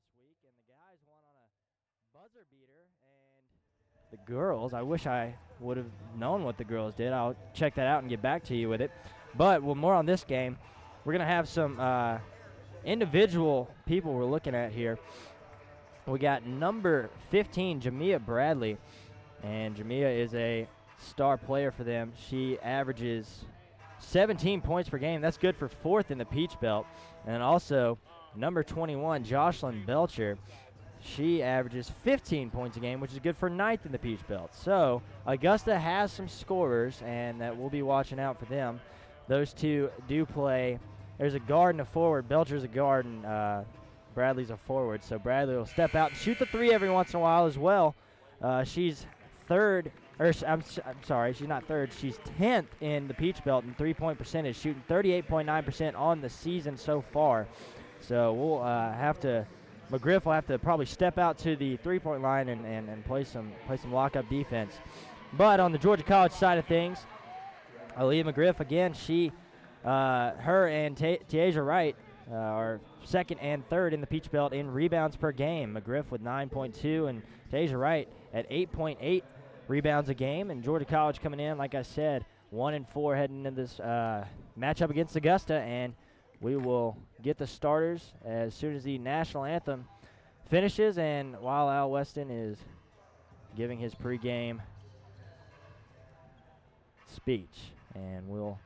this week, and the guys won on a buzzer beater, and the girls, I wish I would have known what the girls did. I'll check that out and get back to you with it. But more on this game. We're going to have some individual people we're looking at here. We got number 15, Jamia Bradley, and Jamia is a star player for them. She averages 17 points per game. That's good for 4th in the Peach Belt. And also number 21, Jocelyn Belcher. She averages 15 points a game, which is good for 9th in the Peach Belt. So Augusta has some scorers, and that we'll be watching out for them. Those two do play. There's a guard and a forward. Belcher's a guard, and Bradley's a forward. So Bradley will step out and shoot the 3 every once in a while as well. She's third. I'm sorry, she's not third. She's 10th in the Peach Belt in three-point percentage, shooting 38.9% on the season so far. So we'll McGriff will have to probably step out to the three-point line and play some lock-up defense. But on the Georgia College side of things, Aaliyah McGriff, again, her and Tiaja Wright are 2nd and 3rd in the Peach Belt in rebounds per game. McGriff with 9.2 and Tiaja Wright at 8.8 rebounds a game. And Georgia College coming in, like I said, 1-4 heading into this matchup against Augusta. And we will get the starters as soon as the national anthem finishes. And while Al Weston is giving his pregame speech. And we'll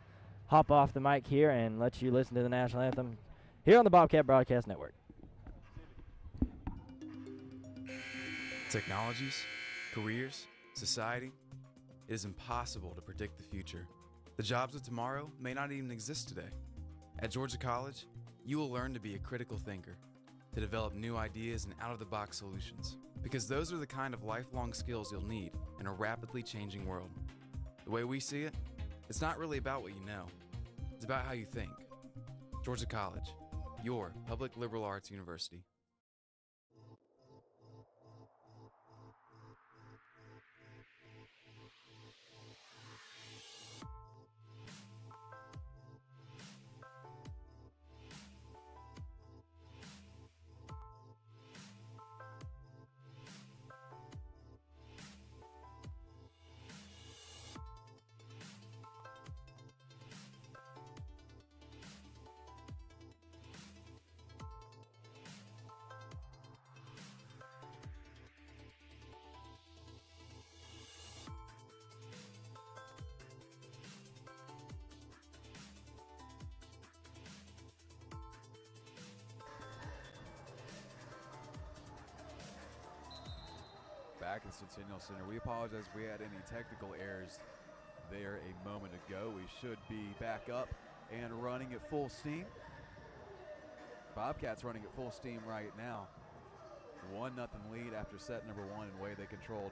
hop off the mic here and let you listen to the national anthem here on the Bobcat Broadcast Network. Technologies, careers, society. It is impossible to predict the future. The jobs of tomorrow may not even exist today. At Georgia College, you will learn to be a critical thinker, to develop new ideas and out-of-the-box solutions, because those are the kind of lifelong skills you'll need in a rapidly changing world. The way we see it, it's not really about what you know. It's about how you think. Georgia College, your public liberal arts university. Back in Centennial Center. We apologize if we had any technical errors there a moment ago. We should be back up and running at full steam. Bobcats running at full steam right now. 1-0 lead after set number 1, and way they controlled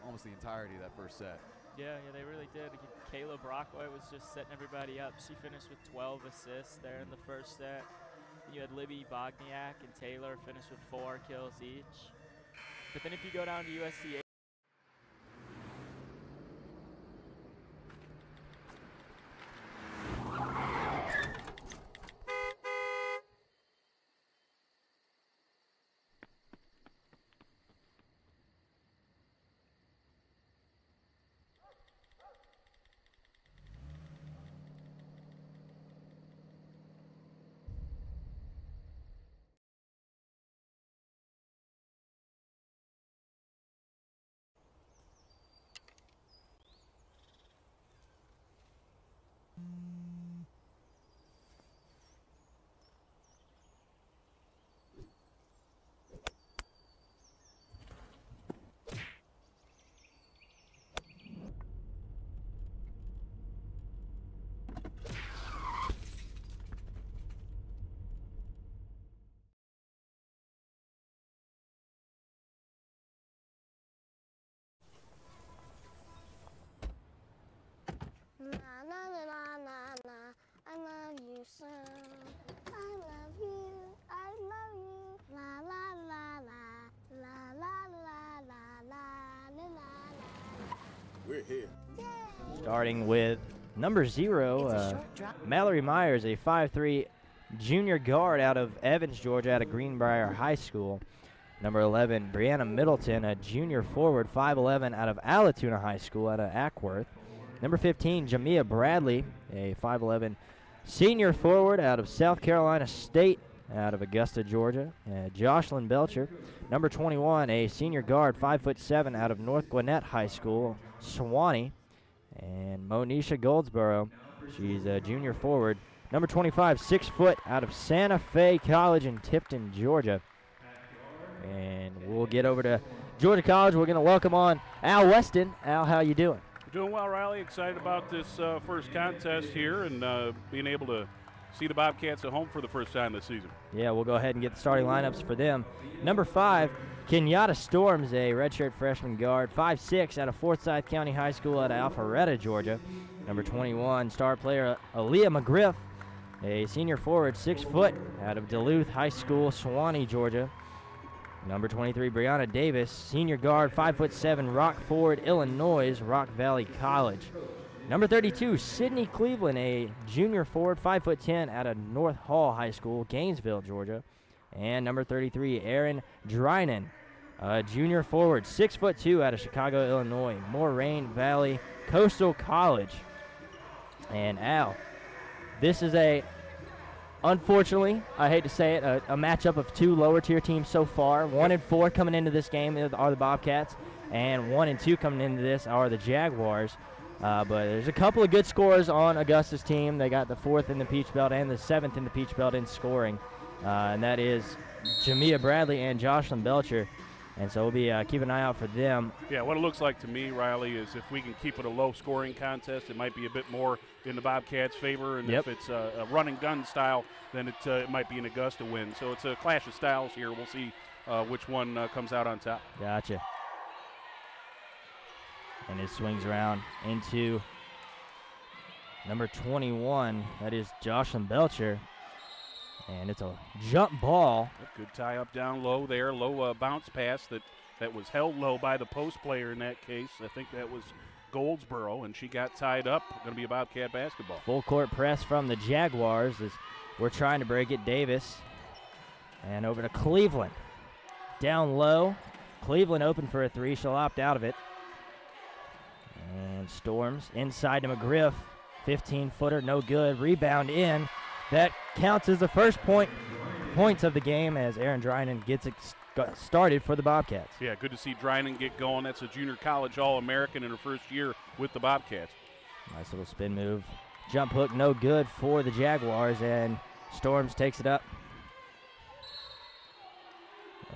almost the entirety of that first set. Yeah, they really did. Kayla Brockway was just setting everybody up. She finished with 12 assists there in the first set. You had Libby Bogniak and Taylor finish with 4 kills each. But then if you go down to USC, I love you so. I love you. I love you. La la la la la la la la la la. We're here. Starting with number 0, Mallory Myers, a 5'3", junior guard out of Evans, Georgia, out of Greenbrier High School. Number 11, Brianna Middleton, a junior forward, 5'11", out of Allatoona High School out of Ackworth. Number 15, Jamia Bradley, a 5'11", senior forward out of South Carolina State out of Augusta, Georgia. Jocelyn Belcher, number 21, a senior guard, 5'7", out of North Gwinnett High School, Sewanee. And Monisha Goldsboro, she's a junior forward, number 25, 6 foot, out of Santa Fe College in Tifton, Georgia. And we'll get over to Georgia College. We're going to welcome on Al Weston. Al, how you doing? Doing well, Riley. Excited about this first contest here and being able to see the Bobcats at home for the first time this season. Yeah, we'll go ahead and get the starting lineups for them. Number 5, Kenyatta Storms, a redshirt freshman guard, 5'6", out of Forsyth County High School out of Alpharetta, Georgia. Number 21, star player Aaliyah McGriff, a senior forward, 6 foot, out of Duluth High School, Sewanee, Georgia. Number 23, Brianna Davis, senior guard, 5'7", Rock Ford, Illinois, Rock Valley College. Number 32, Sydney Cleveland, a junior forward, 5'10", out of North Hall High School, Gainesville, Georgia. And number 33, Aaron Drynan, a junior forward, 6'2", out of Chicago, Illinois, Moraine Valley Coastal College. And Al, this is unfortunately, I hate to say it, a matchup of 2 lower-tier teams so far. 1 and 4 coming into this game are the Bobcats, and 1 and 2 coming into this are the Jaguars. But there's a couple of good scores on Augusta's team. They got the 4th in the Peach Belt and the 7th in the Peach Belt in scoring, and that is Jamia Bradley and Jocelyn Belcher. And so we'll be keeping an eye out for them. Yeah, what it looks like to me, Riley, is if we can keep it a low-scoring contest, it might be a bit more in the Bobcats' favor. And if it's a run-and-gun style, then it might be an Augusta win. So it's a clash of styles here. We'll see which one comes out on top. Gotcha. And it swings around into number 21. That is Jocelyn Belcher. And it's a jump ball. Good tie up down low there. Low bounce pass that was held low by the post player in that case. I think that was Goldsboro, and she got tied up. Going to be a Bobcat basketball. Full court press from the Jaguars as we're trying to break it. Davis. And over to Cleveland. Down low. Cleveland open for a 3. She'll opt out of it. And Storms inside to McGriff. 15-footer, no good. Rebound in. That counts as the first points of the game as Aaron Drynan gets it started for the Bobcats. Yeah, good to see Drynan get going. That's a junior college All-American in her first year with the Bobcats. Nice little spin move. Jump hook, no good for the Jaguars, and Storms takes it up.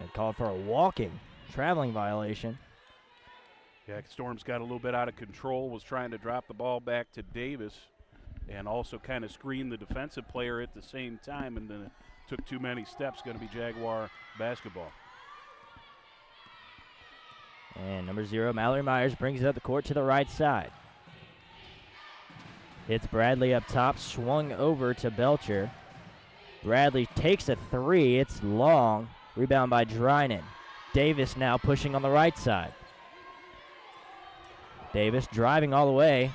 And called for a traveling violation. Yeah, Storms got a little bit out of control, was trying to drop the ball back to Davis, and also kind of screen the defensive player at the same time, and then it took too many steps. Going to be Jaguar basketball. And number 0, Mallory Myers, brings it up the court to the right side. Hits Bradley up top, swung over to Belcher. Bradley takes a 3. It's long. Rebound by Drynan. Davis now pushing on the right side. Davis driving all the way.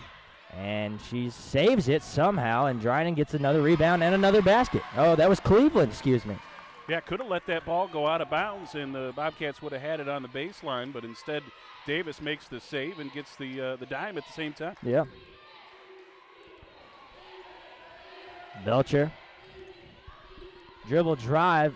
And she saves it somehow, and Drynan gets another rebound and another basket. Oh, that was Cleveland, excuse me. Yeah, could have let that ball go out of bounds, and the Bobcats would have had it on the baseline, but instead Davis makes the save and gets the dime at the same time. Yeah. Belcher. Dribble drive.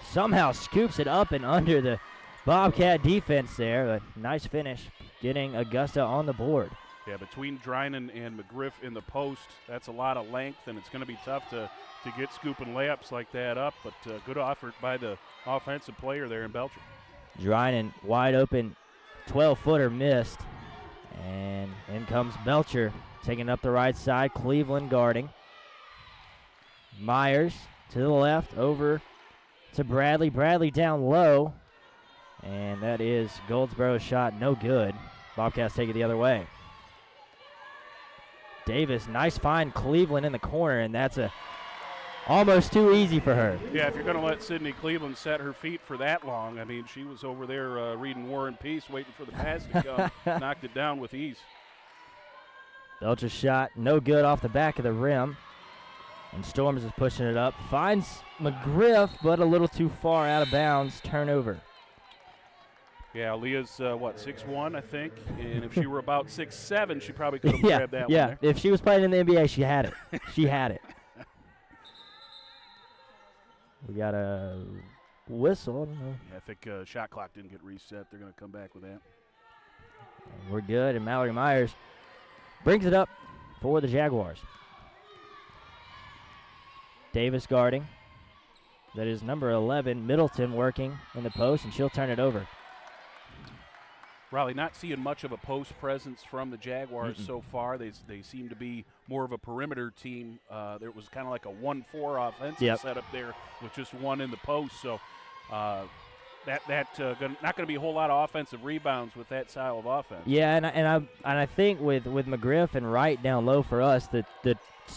Somehow scoops it up and under the Bobcat defense there. A nice finish, getting Augusta on the board. Yeah, between Drynan and McGriff in the post, that's a lot of length, and it's going to be tough to get scooping layups like that up, but good effort by the offensive player there in Belcher. Drynan wide open, 12-footer missed, and in comes Belcher, taking up the right side, Cleveland guarding. Myers to the left, over to Bradley. Bradley down low, and that is Goldsboro's shot, no good. Bobcats take it the other way. Davis, nice find, Cleveland in the corner, and that's almost too easy for her. Yeah, if you're going to let Sydney Cleveland set her feet for that long, I mean, she was over there reading War and Peace, waiting for the pass to come, knocked it down with ease. Belcher's shot, no good off the back of the rim. And Storms is pushing it up. Finds McGriff, but a little too far out of bounds. Turnover. Yeah, Leah's, 6'1", I think. And if she were about 6'7", she probably could have grabbed that one there. If she was playing in the NBA, she had it. She had it. We got a whistle. I don't know. Yeah, I think shot clock didn't get reset. They're going to come back with that. And we're good, and Mallory Myers brings it up for the Jaguars. Davis guarding. That is number 11, Middleton, working in the post, and she'll turn it over. Riley, not seeing much of a post presence from the Jaguars so far. They seem to be more of a perimeter team. There was kind of like a 1-4 offensive setup there with just one in the post. So not going to be a whole lot of offensive rebounds with that style of offense. Yeah, and I think with McGriff and Wright down low for us, the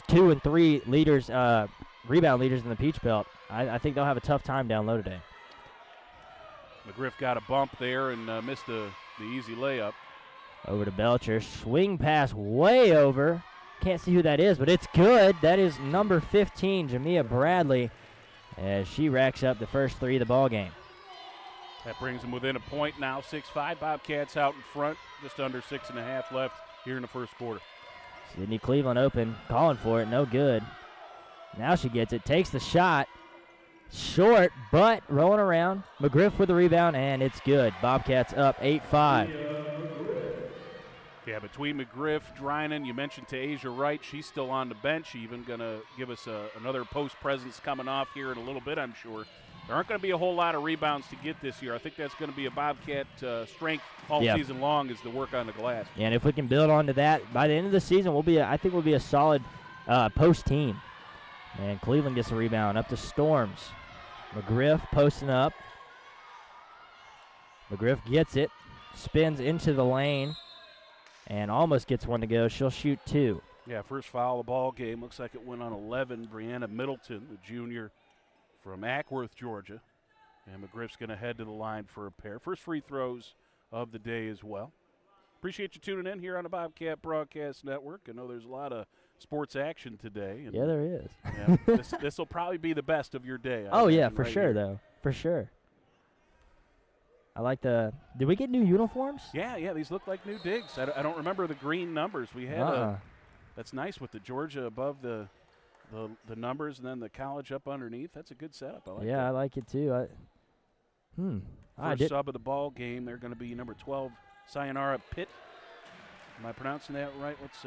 2 and 3 leaders, rebound leaders in the Peach Belt, I think they'll have a tough time down low today. McGriff got a bump there and missed the easy layup. Over to Belcher. Swing pass way over. Can't see who that is, but it's good. That is number 15, Jamia Bradley, as she racks up the first 3 of the ball game. That brings them within a point now. 6-5 Bobcats out in front. Just under 6.5 left here in the first quarter. Sydney Cleveland open, calling for it. No good. Now she gets it. Takes the shot. Short, but rolling around. McGriff with the rebound, and it's good. Bobcats up 8-5. Yeah, between McGriff, Drynan, you mentioned to Asia Wright, she's still on the bench, even going to give us another post presence coming off here in a little bit, I'm sure. There aren't going to be a whole lot of rebounds to get this year. I think that's going to be a Bobcat strength all season long, is the work on the glass. Yeah, and if we can build on to that, by the end of the season, I think we'll be a solid post team. And Cleveland gets a rebound up to Storms. McGriff posting up. McGriff gets it, spins into the lane, and almost gets one to go. She'll shoot 2. Yeah, first foul of the ball game. Looks like it went on 11. Brianna Middleton, the junior from Ackworth, Georgia. And McGriff's going to head to the line for a pair. First free throws of the day as well. Appreciate you tuning in here on the Bobcat Broadcast Network. I know there's a lot of sports action today. And yeah, there is. Yeah, this will probably be the best of your day. Oh, yeah, for sure, though. For sure. I like did we get new uniforms? Yeah, these look like new digs. I don't remember the green numbers. We had that's nice with the Georgia above the numbers and then the college up underneath. That's a good setup. I like that. I like it too. First sub of the ball game, they're going to be number 12, Sayonara Pitt. Am I pronouncing that right? What's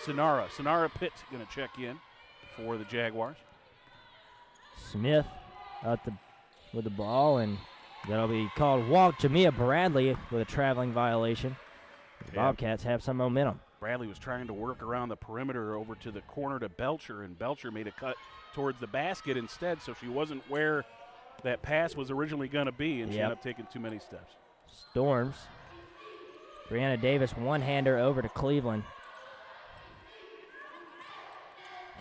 Sonara Pitt going to check in for the Jaguars. Smith with the ball, and that'll be called walk. Jamia Bradley with a traveling violation. The Bobcats have some momentum. Bradley was trying to work around the perimeter over to the corner to Belcher, and Belcher made a cut towards the basket instead, so she wasn't where that pass was originally going to be, and she ended up taking too many steps. Storms. Brianna Davis, one-hander over to Cleveland.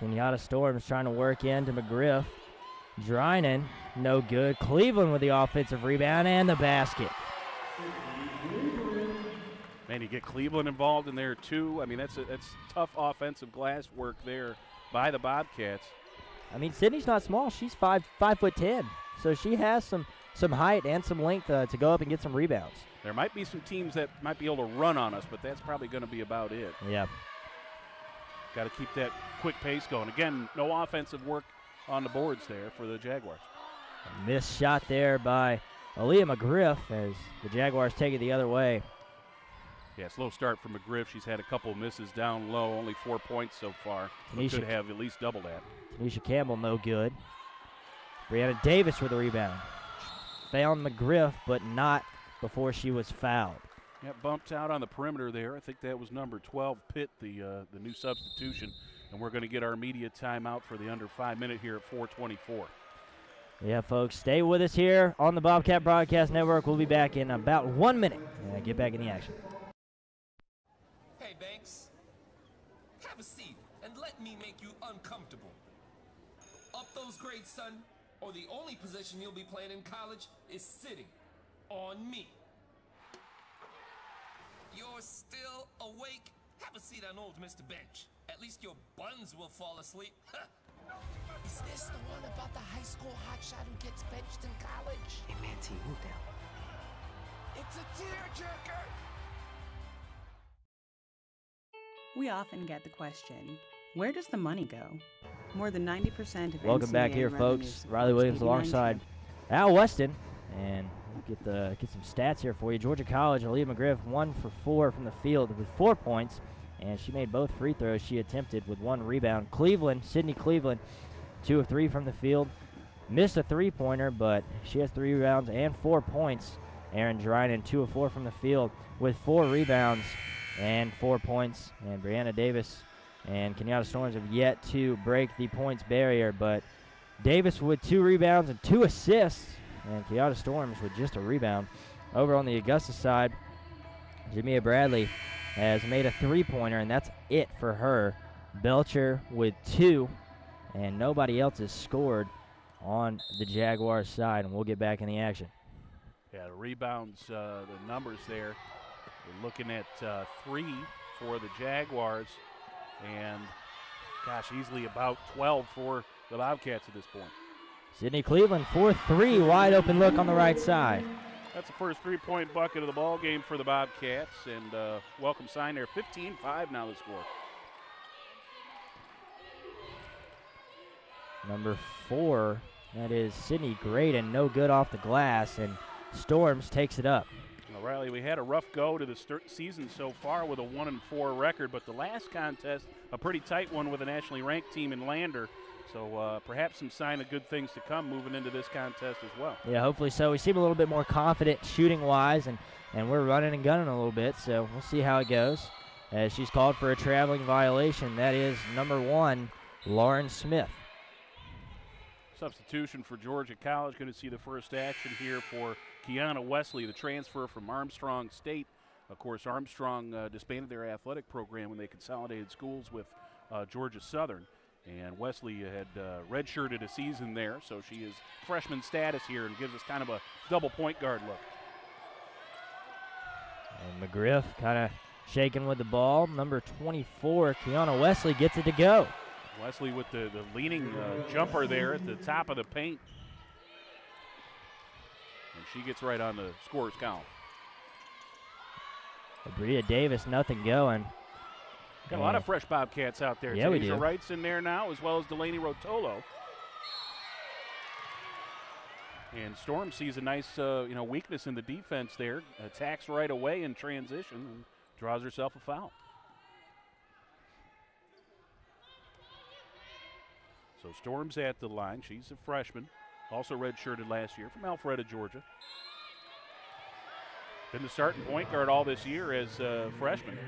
Kenyatta Storms trying to work into McGriff. Drynan, no good. Cleveland with the offensive rebound and the basket. Man, you get Cleveland involved in there too. I mean, that's tough offensive glass work there by the Bobcats. I mean, Sydney's not small. She's 5'10", so she has some height and some length to go up and get some rebounds. There might be some teams that might be able to run on us, but that's probably going to be about it. Yeah. Got to keep that quick pace going. Again, no offensive work on the boards there for the Jaguars. A missed shot there by Aaliyah McGriff as the Jaguars take it the other way. Yeah, slow start for McGriff. She's had a couple misses down low, only 4 points so far. Could have at least double that. Tanisha Campbell, no good. Brianna Davis with the rebound. Found McGriff, but not before she was fouled. Yeah, bumped out on the perimeter there. I think that was number 12, Pitt, the new substitution. And we're going to get our media timeout for the under 5 minute here at 4:24. Yeah, folks, stay with us here on the Bobcat Broadcast Network. We'll be back in about 1 minute. Get back in the action. Hey, Banks, have a seat and let me make you uncomfortable. Up those grades, son, or the only position you'll be playing in college is sitting on me. You're still awake? Have a seat on old Mr. Bench. At least your buns will fall asleep. Is this the one about the high school hotshot who gets benched in college? Hey, Manti, move down. It's a tearjerker. We often get the question, where does the money go? More than 90% of Welcome back NCAA here, revenue folks. supports Riley Williams 89 alongside Al Weston, and we'll get some stats here for you. Georgia College, Aaliyah McGriff, 1 for 4 from the field with 4 points, and she made both free throws she attempted with 1 rebound. Cleveland, Sydney Cleveland, 2 of 3 from the field. Missed a three-pointer, but she has 3 rebounds and 4 points. Aaron Dryden, 2 of 4 from the field with 4 rebounds and 4 points. And Brianna Davis and Kenyatta Storms have yet to break the points barrier, but Davis with 2 rebounds and 2 assists, and Kenyatta Storms with just a rebound. Over on the Augusta side, Jamia Bradley has made a three-pointer, and that's it for her. Belcher with 2, and nobody else has scored on the Jaguars side, and we'll get back in the action. Yeah, the rebounds, the numbers there. We're looking at 3 for the Jaguars, and, gosh, easily about 12 for the Bobcats at this point. Sydney Cleveland, 4-3, wide open look on the right side. That's the first three-point bucket of the ball game for the Bobcats, and welcome sign there. 15-5 now the score. Number 4, that is Sydney Graydon, no good off the glass, and Storms takes it up. Well, Riley, we had a rough go to the season so far with a 1-4 record, but the last contest, a pretty tight one with a nationally ranked team in Lander. So perhaps some sign of good things to come moving into this contest as well. Yeah, hopefully so. We seem a little bit more confident shooting-wise, and we're running and gunning a little bit, so we'll see how it goes. As she's called for a traveling violation, that is number 1, Lauren Smith. Substitution for Georgia College. Going to see the first action here for Kiana Wesley, the transfer from Armstrong State. Of course, Armstrong disbanded their athletic program when they consolidated schools with Georgia Southern. And Wesley had redshirted a season there, so she is freshman status here and gives us kind of a double point guard look. And McGriff kind of shaking with the ball. Number 24, Kiana Wesley, gets it to go. Wesley with the leaning jumper there at the top of the paint. And she gets right on the scorer's column. Bria Davis, nothing going. Got a lot of fresh Bobcats out there. Yeah, we do. Wright's in there now, as well as Delaney Rotolo. And Storm sees a nice weakness in the defense there. Attacks right away in transition and draws herself a foul. So Storm's at the line. She's a freshman, also redshirted last year from Alpharetta, Georgia. Been the starting point guard all this year as a freshman.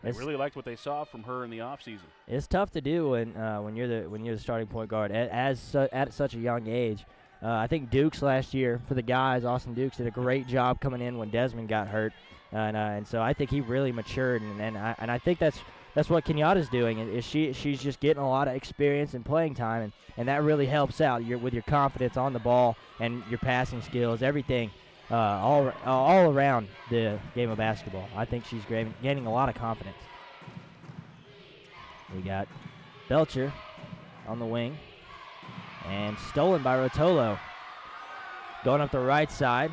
They really liked what they saw from her in the offseason. It's tough to do when you're the starting point guard at such a young age. I think Dukes last year for the guys, Austin Dukes did a great job coming in when Desmond got hurt, and so I think he really matured, and I think that's what Kenyatta's doing. Is she's just getting a lot of experience and playing time, and that really helps out with your confidence on the ball and your passing skills, everything. All around the game of basketball. I think she's gaining a lot of confidence. We got Belcher on the wing, and stolen by Rotolo. Going up the right side,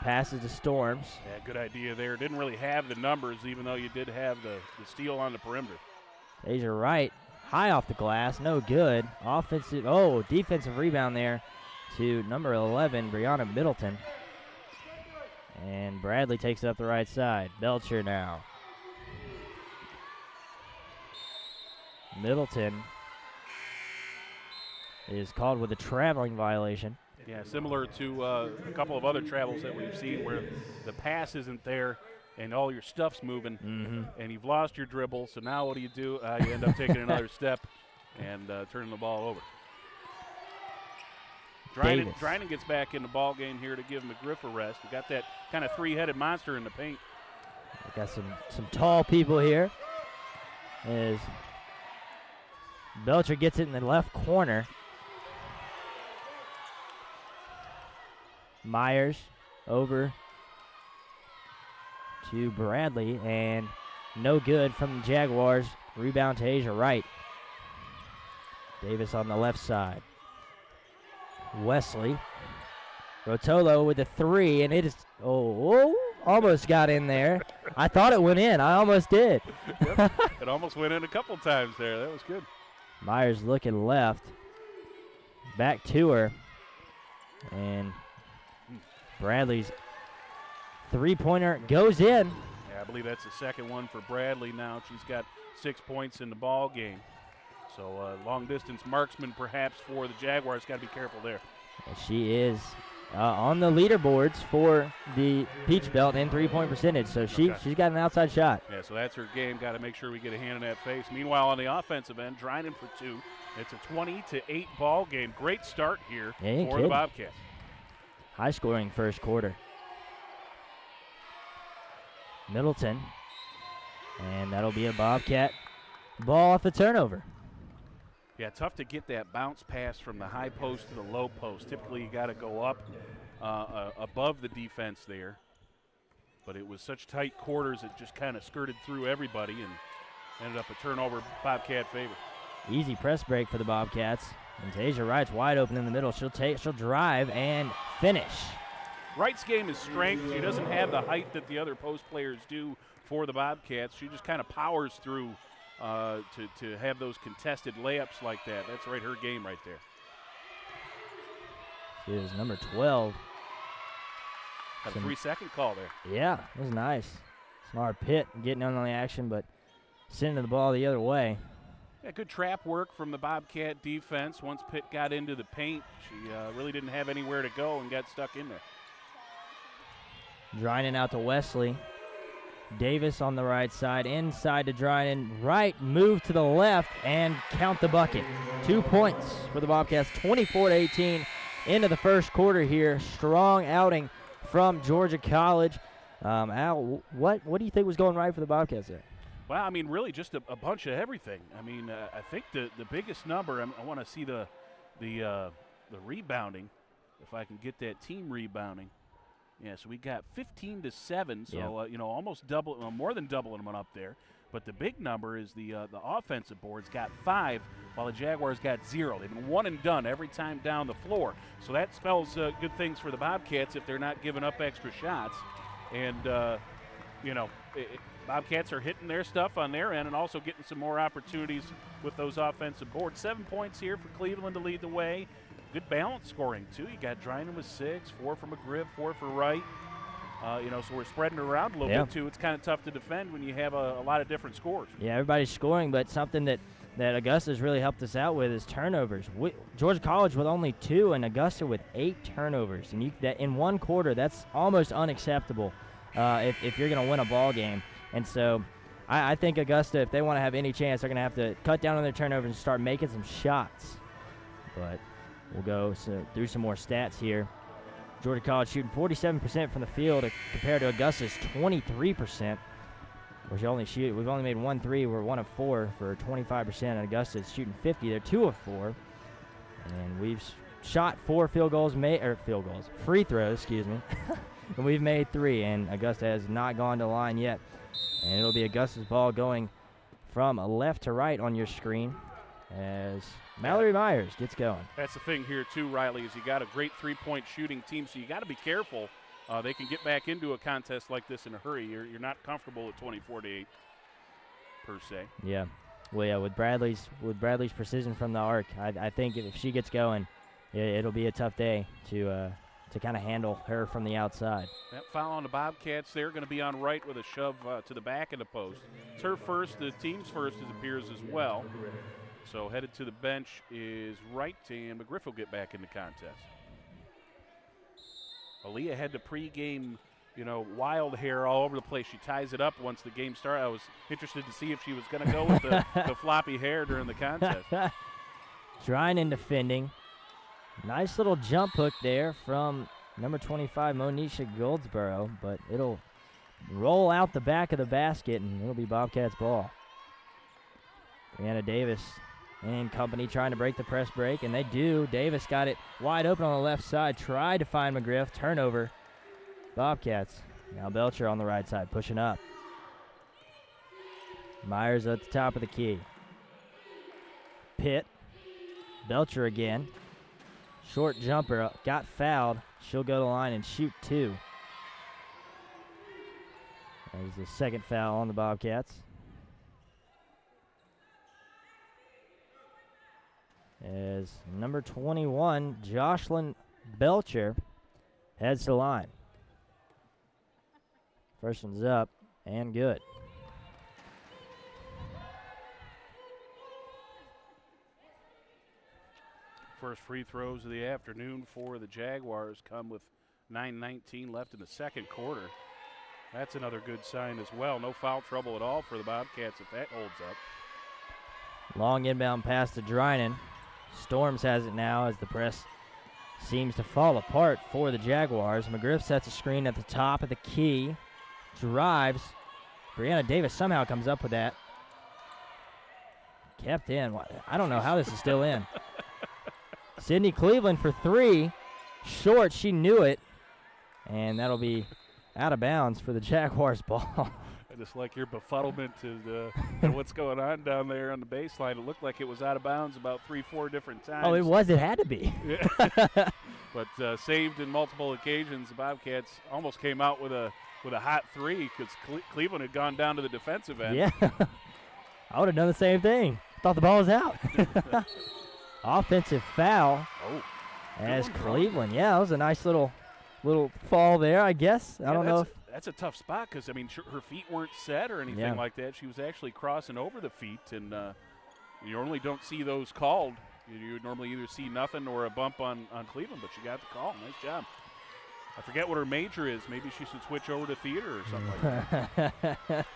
passes to Storms. Yeah, good idea there. Didn't really have the numbers, even though you did have the steal on the perimeter. Asia Wright, high off the glass, no good. Defensive rebound there to number 11, Brianna Middleton. And Bradley takes it up the right side. Belcher now. Middleton is called with a traveling violation. Yeah, similar to a couple of other travels that we've seen where the pass isn't there and all your stuff's moving and you've lost your dribble. So now what do? You end up taking another step and turning the ball over. Dryden gets back in the ball game here to give McGriff a rest. We got that kind of three-headed monster in the paint. We got some tall people here. As Belcher gets it in the left corner. Myers over to Bradley, and no good from the Jaguars. Rebound to Asia Wright. Davis on the left side. Wesley. Rotolo with a 3, and it is, almost got in there. I thought it went in. I almost did. Yep. It almost went in a couple times there. That was good. Myers looking left. Back to her. And Bradley's three-pointer goes in. Yeah, I believe that's the second one for Bradley now. She's got 6 points in the ball game. So long-distance marksman perhaps for the Jaguars. Got to be careful there. She is on the leaderboards for the Peach Belt in three-point percentage, so she's got an outside shot. Yeah, so that's her game. Got to make sure we get a hand in that face. Meanwhile, on the offensive end, Dryden for 2. It's a 20-8 ball game. Great start here for the Bobcats. High-scoring first quarter. Middleton, and that'll be a Bobcat ball off the turnover. Yeah, tough to get that bounce pass from the high post to the low post. Typically, you got to go up above the defense there. But it was such tight quarters, it just kind of skirted through everybody and ended up a turnover Bobcat favor. Easy press break for the Bobcats. And Tasia Wright's wide open in the middle. She'll drive and finish. Wright's game is strength. She doesn't have the height that the other post players do for the Bobcats. She just kind of powers through to have those contested layups like that. That's right, her game right there. She is number 12. Got a 3-second call there. Yeah, it was nice. Smart Pitt getting on the action, but sending the ball the other way. Yeah, good trap work from the Bobcat defense. Once Pitt got into the paint, she really didn't have anywhere to go and got stuck in there. Dryden out to Wesley. Davis on the right side, inside to Dryden. Right, move to the left, and count the bucket. 2 points for the Bobcats, 24-18 into the first quarter here. Strong outing from Georgia College. Al, what do you think was going right for the Bobcats there? Well, I mean, really just a bunch of everything. I mean, I think the biggest number, I want to see the rebounding, if I can get that team rebounding. Yeah, so we got 15-7, so almost double, more than doubling them up there. But the big number is the offensive boards got 5, while the Jaguars got 0. They've been one and done every time down the floor. So that spells good things for the Bobcats if they're not giving up extra shots. And Bobcats are hitting their stuff on their end and also getting some more opportunities with those offensive boards. 7 points here for Cleveland to lead the way. Good balance scoring, too. You got Dryden with 6, 4 from McGriff, 4 for Wright. So we're spreading it around a little bit, too. It's kind of tough to defend when you have a lot of different scores. Yeah, everybody's scoring, but something that Augusta's really helped us out with is turnovers. Georgia College with only 2 and Augusta with 8 turnovers. And in one quarter, that's almost unacceptable if you're going to win a ball game. And so I think Augusta, if they want to have any chance, they're going to have to cut down on their turnovers and start making some shots. But we'll go through some more stats here. Georgia College shooting 47% from the field compared to Augusta's 23%. We've only made 1 3. We're 1 of 4 for 25%. And Augusta's shooting 50. They're 2 of 4. And we've shot 4 free throws, excuse me. And we've made 3. And Augusta has not gone to line yet. And it'll be Augusta's ball going from left to right on your screen as Mallory Myers gets going. That's the thing here, too, Riley, is you got a great three-point shooting team, so you got to be careful. They can get back into a contest like this in a hurry. You're not comfortable at 24-8 per se. Yeah. Well, yeah, with Bradley's precision from the arc, I think if she gets going, it'll be a tough day to kind of handle her from the outside. That foul on the Bobcats there, going to be on Wright with a shove to the back of the post. It's her first, the team's first, it appears, as well. So headed to the bench is Wright, and McGriff will get back in the contest. Aaliyah had the pregame, wild hair all over the place. She ties it up once the game started. I was interested to see if she was going to go with the floppy hair during the contest. Trying in defending. Nice little jump hook there from number 25, Monisha Goldsboro, but it'll roll out the back of the basket, and it'll be Bobcats' ball. Brianna Davis and company trying to break the press break, and they do. Davis got it wide open on the left side, tried to find McGriff, turnover. Bobcats. Now Belcher on the right side, pushing up. Myers at the top of the key. Pitt. Belcher again. Short jumper. Got fouled. She'll go to the line and shoot 2. There's the second foul on the Bobcats. As number 21, Jocelyn Belcher, heads to the line. First one's up and good. First free throws of the afternoon for the Jaguars come with 9:19 left in the second quarter. That's another good sign as well. No foul trouble at all for the Bobcats if that holds up. Long inbound pass to Drynan. Storms has it now as the press seems to fall apart for the Jaguars. McGriff sets a screen at the top of the key. Drives. Brianna Davis somehow comes up with that. Kept in. I don't know how this is still in. Sydney Cleveland for 3. Short. She knew it. And that'll be out of bounds for the Jaguars ball. I just like your befuddlement and what's going on down there on the baseline. It looked like it was out of bounds about 3-4 different times. Oh, it was. It had to be. But saved in multiple occasions. The Bobcats almost came out with a hot 3 because Cleveland had gone down to the defensive end. Yeah. I would have done the same thing. Thought the ball was out. Offensive foul. Oh. As Cleveland. Yeah, that was a nice little fall there, I guess. I don't know. That's a tough spot because, I mean, her feet weren't set or anything like that. She was actually crossing over the feet, and you normally don't see those called. You would normally either see nothing or a bump on Cleveland, but she got the call. Nice job. I forget what her major is. Maybe she should switch over to theater or something like that.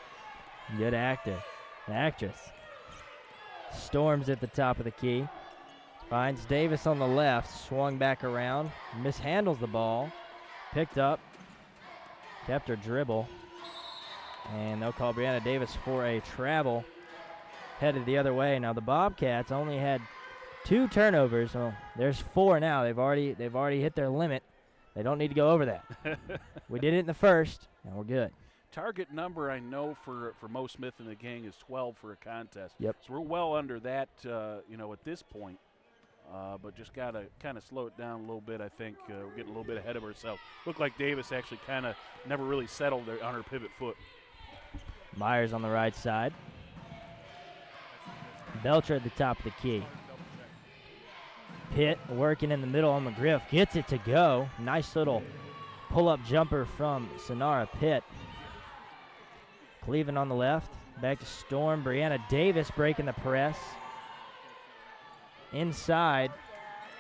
Good actress. Storms at the top of the key. Finds Davis on the left. Swung back around. Mishandles the ball. Picked up. Kept her dribble. And they'll call Brianna Davis for a travel. Headed the other way. Now the Bobcats only had 2 turnovers. So there's 4 now. They've already hit their limit. They don't need to go over that. We did it in the first, and we're good. Target number I know for Mo Smith and the gang is 12 for a contest. Yep. So we're well under that, at this point. But just got to kind of slow it down a little bit, I think. We're getting a little bit ahead of ourselves. Looked like Davis actually kind of never really settled there on her pivot foot. Myers on the right side. Belcher at the top of the key. Pitt working in the middle on McGriff. Gets it to go. Nice little pull-up jumper from Sonara Pitt. Cleveland on the left. Back to Storm. Brianna Davis breaking the press. Inside.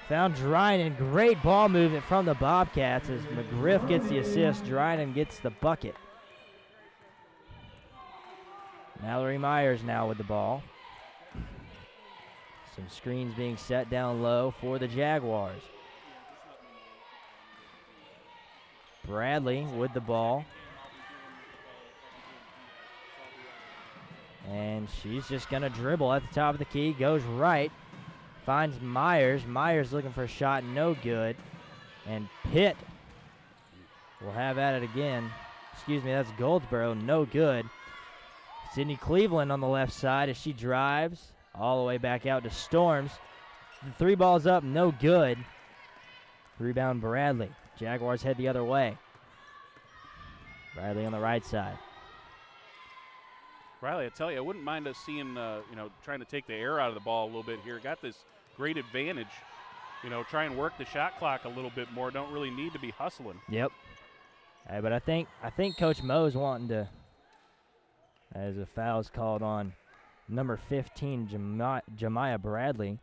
Found Drynan. Great ball movement from the Bobcats as McGriff gets the assist. Drynan gets the bucket. Mallory Myers now with the ball. Some screens being set down low for the Jaguars. Bradley with the ball. And she's just going to dribble at the top of the key. Goes right. Finds Myers. Myers looking for a shot. No good. And Pitt will have at it again. Excuse me, that's Goldsboro. No good. Sydney Cleveland on the left side as she drives all the way back out to Storms. The 3 balls up. No good. Rebound Bradley. Jaguars head the other way. Bradley on the right side. Riley, I tell you, I wouldn't mind us seeing, trying to take the air out of the ball a little bit here. Got this great advantage. Try and work the shot clock a little bit more. Don't really need to be hustling. Yep. But I think Coach Mo's wanting to, as a foul is called on number 15, Jemiah Bradley.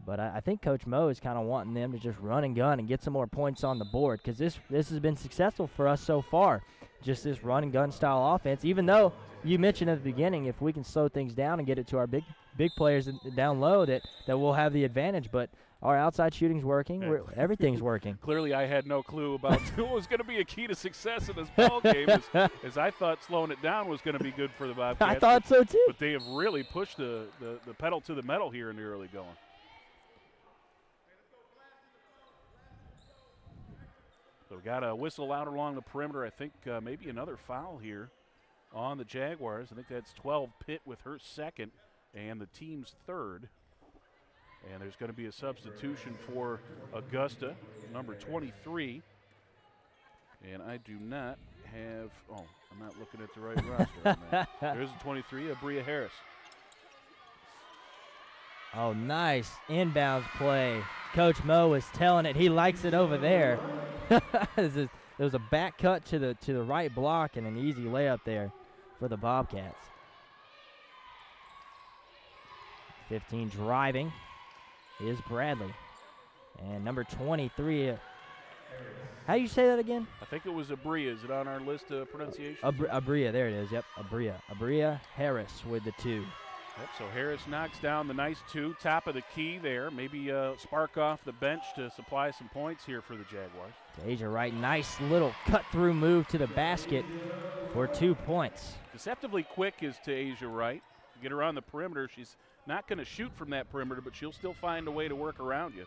But I think Coach Mo is kind of wanting them to just run and gun and get some more points on the board because this has been successful for us so far. Just this run and gun style offense. Even though you mentioned at the beginning, if we can slow things down and get it to our big players down low, that we'll have the advantage. But our outside shooting's working. Everything's working. Clearly, I had no clue about what was going to be a key to success in this ball game. As I thought slowing it down was going to be good for the Bobcats. I thought so too. But they have really pushed the pedal to the metal here in the early going. So we got a whistle out along the perimeter. I think maybe another foul here on the Jaguars. I think that's 12 Pitt with her second and the team's third. And there's going to be a substitution for Augusta, number 23. And I do not have, I'm not looking at the right roster on that. There's a 23, Bria Harris. Oh, nice inbounds play. Coach Mo was telling it. He likes it over there. There was a back cut to the right block and an easy layup there for the Bobcats. 15 driving is Bradley. And number 23. How do you say that again? I think it was Abria. Is it on our list of pronunciations? Abria, there it is. Yep, Abria. Abria Harris with the 2. Yep, so Harris knocks down the nice 2, top of the key there. Maybe spark off the bench to supply some points here for the Jaguars. Asia Wright, nice little cut-through move to the basket for 2 points. Deceptively quick is to Asia Wright. Get her on the perimeter. She's not going to shoot from that perimeter, but she'll still find a way to work around you.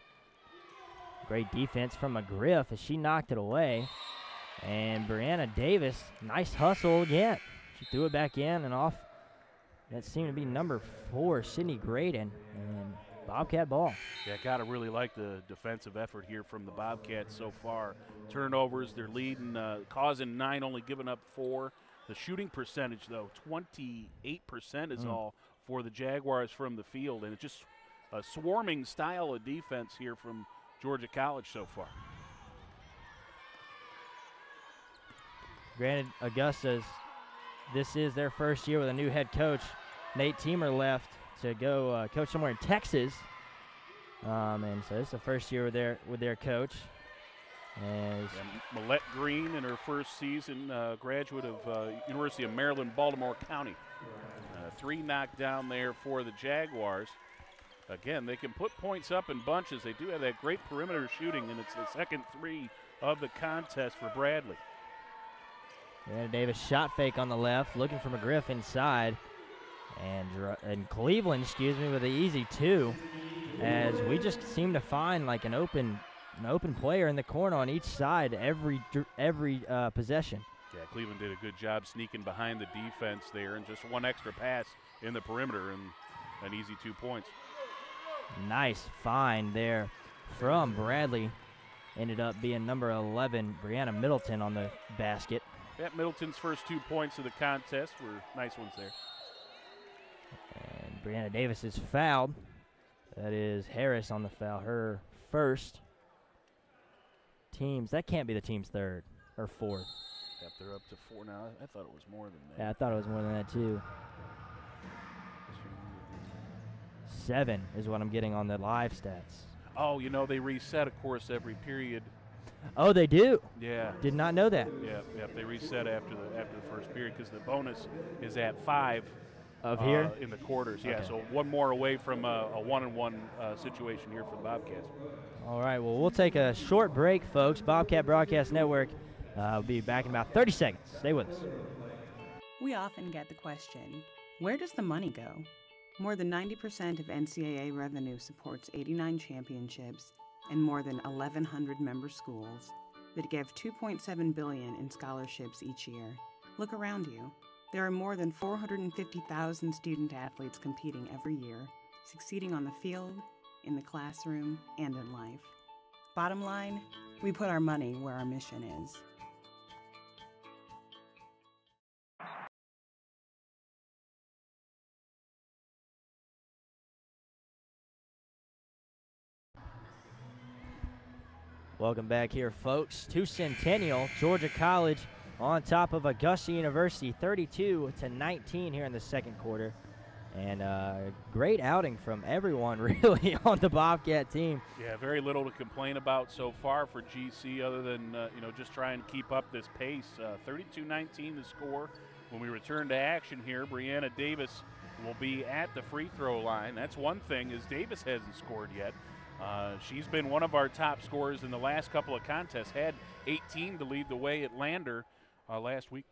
Great defense from McGriff as she knocked it away. And Brianna Davis, nice hustle again. She threw it back in and off. That seemed to be number 4, Sydney Graydon, and Bobcat ball. Yeah, got to really like the defensive effort here from the Bobcats so far. Turnovers, they're leading, causing 9, only giving up 4. The shooting percentage, though, 28% is all for the Jaguars from the field, and it's just a swarming style of defense here from Georgia College so far. Granted, Augusta's, this is their first year with a new head coach. Nate Teamer left to go coach somewhere in Texas, and so it's the first year with their coach. And Millette Green in her first season, graduate of University of Maryland, Baltimore County. 3 knocked down there for the Jaguars. Again, they can put points up in bunches. They do have that great perimeter shooting, and it's the second 3 of the contest for Bradley. Brianna Davis shot fake on the left, looking for McGriff inside. And Cleveland, with the easy 2, as we just seem to find like an open player in the corner on each side every possession. Yeah, Cleveland did a good job sneaking behind the defense there, and just 1 extra pass in the perimeter and an easy 2 points. Nice find there from Bradley. Ended up being number 11, Brianna Middleton, on the basket. Yeah, Middleton's first 2 points of the contest were nice ones there. And Brianna Davis is fouled. That is Harris on the foul, her first. That can't be the team's 3rd or 4th. Yep, they're up to 4 now. I thought it was more than that. Yeah, I thought it was more than that too. 7 is what I'm getting on the live stats. Oh, they reset, of course, every period. Oh, they do? Yeah. Did not know that. Yeah, they reset after the first period because the bonus is at 5 of here in the quarters. Yeah, okay. So 1 more away from a 1-and-1 situation here for the Bobcats. All right, well, we'll take a short break, folks. Bobcat Broadcast Network will be back in about 30 seconds. Stay with us. We often get the question, where does the money go? More than 90% of NCAA revenue supports 89 championships and more than 1,100 member schools that give $2.7 billion in scholarships each year. Look around you. There are more than 450,000 student athletes competing every year, succeeding on the field, in the classroom, and in life. Bottom line, we put our money where our mission is. Welcome back here, folks, to Centennial. Georgia College on top of Augusta University, 32-19 here in the second quarter. And great outing from everyone, really, on the Bobcat team. Yeah, very little to complain about so far for GC other than, just try and keep up this pace. 32-19 the score. When we return to action here, Brianna Davis will be at the free throw line. That's one thing, is Davis hasn't scored yet. She's been one of our top scorers in the last couple of contests. Had 18 to lead the way at Lander last week.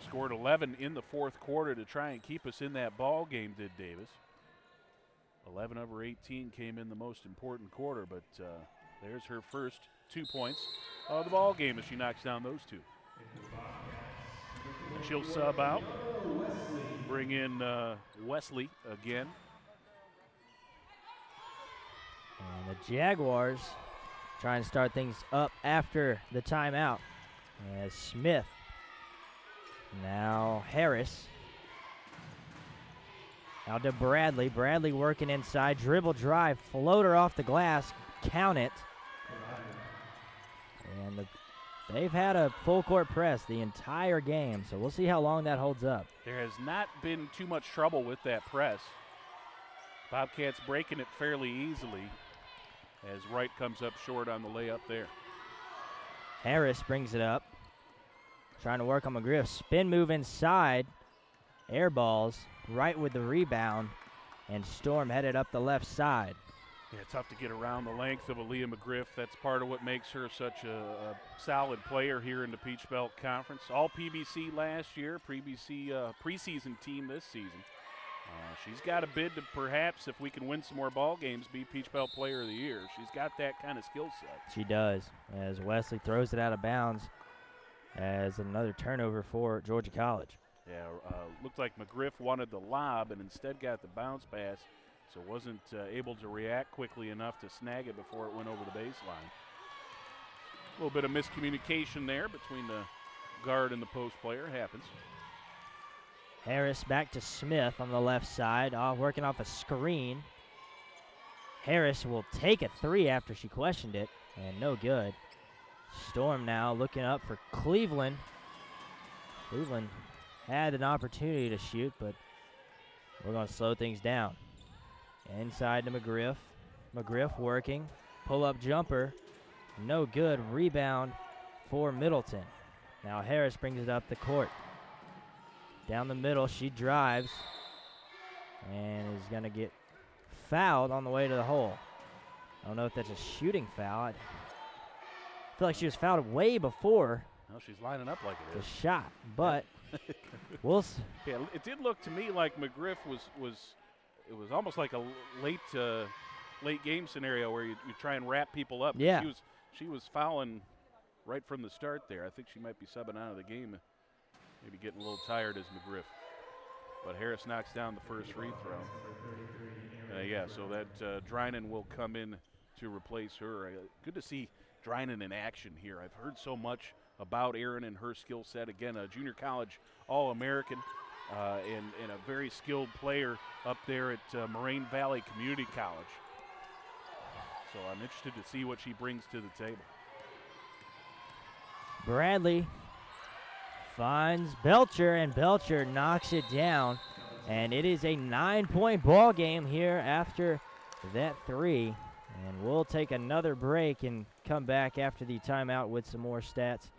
Scored 11 in the fourth quarter to try and keep us in that ball game, did Davis. 11 of her 18 came in the most important quarter, but there's her first 2 points of the ball game as she knocks down those 2. And she'll sub out, bring in Wesley again. And the Jaguars trying to start things up after the timeout. As Smith, now Harris. Out to Bradley. Bradley working inside. Dribble drive. Floater off the glass. Count it. And they've had a full court press the entire game, so we'll see how long that holds up. There has not been too much trouble with that press. Bobcats breaking it fairly easily as Wright comes up short on the layup there. Harris brings it up. Trying to work on McGriff. Spin move inside. Air balls. Right with the rebound. And Storm headed up the left side. Yeah, tough to get around the length of Aaliyah McGriff. That's part of what makes her such a solid player here in the Peach Belt Conference. All PBC last year, preseason team this season. She's got a bid to perhaps, if we can win some more ball games, be Peach Belt Player of the Year. She's got that kind of skill set. She does, as Wesley throws it out of bounds as another turnover for Georgia College. Yeah, looked like McGriff wanted the lob and instead got the bounce pass, so wasn't able to react quickly enough to snag it before it went over the baseline. A little bit of miscommunication there between the guard and the post player. Happens. Harris back to Smith on the left side, working off a screen. Harris will take a 3 after she questioned it, and no good. Storm now looking up for Cleveland. Cleveland had an opportunity to shoot, but we're going to slow things down. Inside to McGriff. McGriff working. Pull-up jumper. No good. Rebound for Middleton. Now Harris brings it up the court. Down the middle, she drives and is going to get fouled on the way to the hole. I don't know if that's a shooting foul. I feel like she was fouled way before Well, she's lining up like it the is. shot, but we'll see. Yeah, it did look to me like McGriff it was almost like a late game scenario where you try and wrap people up. Yeah. She was fouling right from the start there. I think she might be subbing out of the game, maybe getting a little tired as McGriff. But Harris knocks down the first free throw. Yeah, so that Drinan will come in to replace her. Good to see Drinan in action here. I've heard so much about Erin and her skill set. Again, a junior college All-American and a very skilled player up there at Moraine Valley Community College. So I'm interested to see what she brings to the table. Bradley finds Belcher, and Belcher knocks it down. And it is a 9-point ball game here after that 3. And we'll take another break and come back after the timeout with some more stats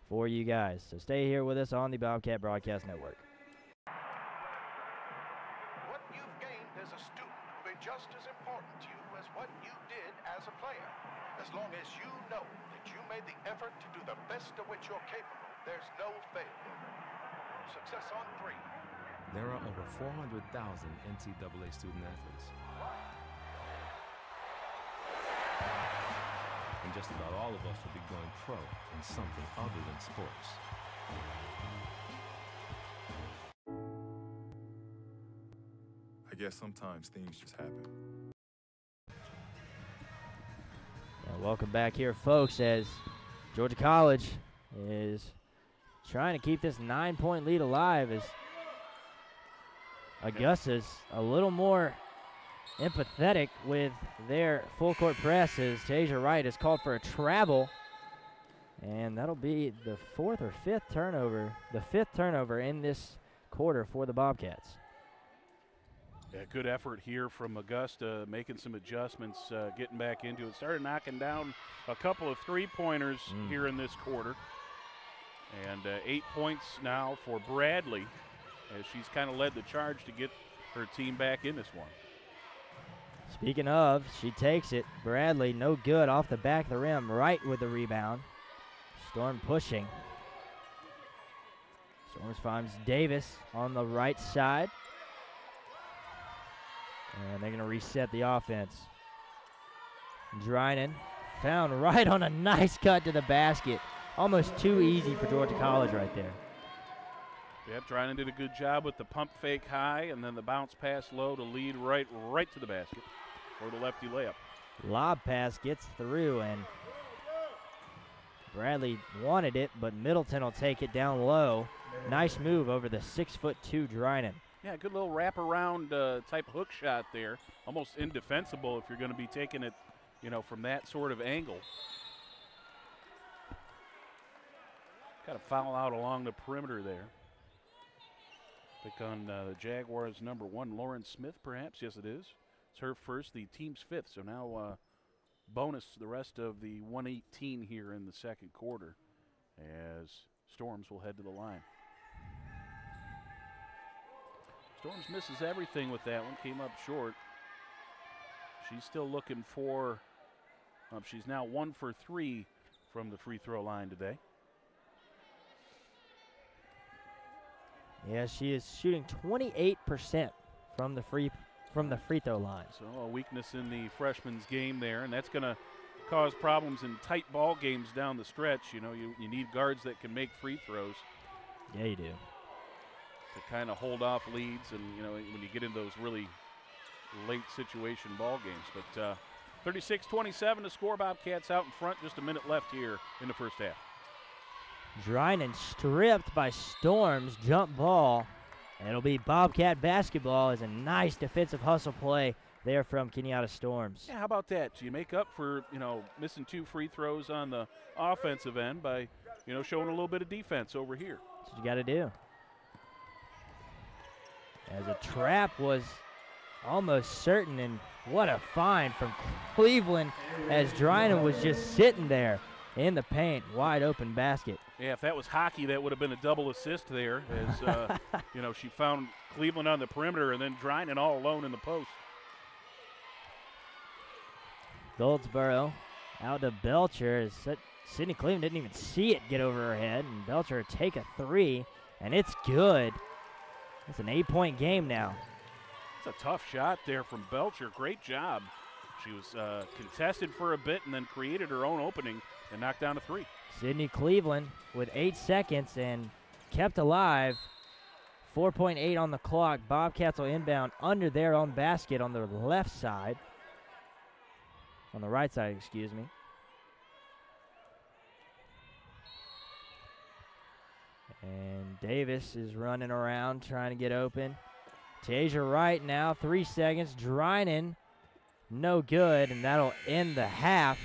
for you guys. So stay here with us on the Bobcat Broadcast Network. What you've gained as a student will be just as important to you as what you did as a player. As long as you know that you made the effort to do the best of which you're capable, there's no failure. Success on 3. There are over 400,000 NCAA student athletes. And just about all of us will be going pro in something other than sports. I guess sometimes things just happen. And welcome back here, folks, as Georgia College is trying to keep this 9-point lead alive as Augusta's a little more empathetic with their full court press as Tasia Wright is called for a travel. And that'll be the 4th or 5th turnover, the 5th turnover in this quarter for the Bobcats. Yeah, good effort here from Augusta, making some adjustments, getting back into it. Started knocking down a couple of three-pointers here in this quarter. And 8 points now for Bradley as she's kind of led the charge to get her team back in this one. Speaking of, she takes it. Bradley, no good off the back of the rim, right with the rebound. Storm pushing. Storms finds Davis on the right side. And they're going to reset the offense. Drinan found right on a nice cut to the basket. Almost too easy for Georgia College right there. Yep, Dryden did a good job with the pump fake high and then the bounce pass low to lead right to the basket for the lefty layup. Lob pass gets through, and Bradley wanted it, but Middleton will take it down low. Nice move over the 6'2" Dryden. Yeah, good little wraparound type hook shot there. Almost indefensible if you're going to be taking it, from that sort of angle. Got to foul out along the perimeter there. Pick on the Jaguars' number 1, Lauren Smith, perhaps. Yes, it is. It's her first, the team's 5th. So now bonus the rest of the 118 here in the second quarter as Storms will head to the line. Storms misses everything with that one. Came up short. She's still looking for, she's now 1 for 3 from the free throw line today. Yeah, she is shooting 28% from the free throw line. So a weakness in the freshman's game there, and that's going to cause problems in tight ball games down the stretch. You need guards that can make free throws. Yeah, you do. To kind of hold off leads, and when you get into those really late situation ball games. But 36-27 to score. Bobcats out in front. Just a minute left here in the first half. Dryden stripped by Storms, jump ball. And it'll be Bobcat basketball as a nice defensive hustle play there from Kenyatta Storms. Yeah, how about that? You make up for, missing 2 free throws on the offensive end by, showing a little bit of defense over here. That's what you got to do. As a trap was almost certain, and what a find from Cleveland as Dryden was just sitting there in the paint, wide open basket. Yeah, if that was hockey, that would have been a double assist there as, she found Cleveland on the perimeter and then Dryden all alone in the post. Goldsboro out to Belcher. As Sydney Cleveland didn't even see it get over her head, and Belcher take a 3, and it's good. It's an 8-point game now. It's a tough shot there from Belcher. Great job. She was contested for a bit and then created her own opening and knocked down a 3. Sydney Cleveland with 8 seconds and kept alive. 4.8 on the clock. Bobcats will inbound under their own basket on the left side. On the right side, excuse me. And Davis is running around trying to get open. Tasia Wright now, 3 seconds. Dryden, no good, and that'll end the half.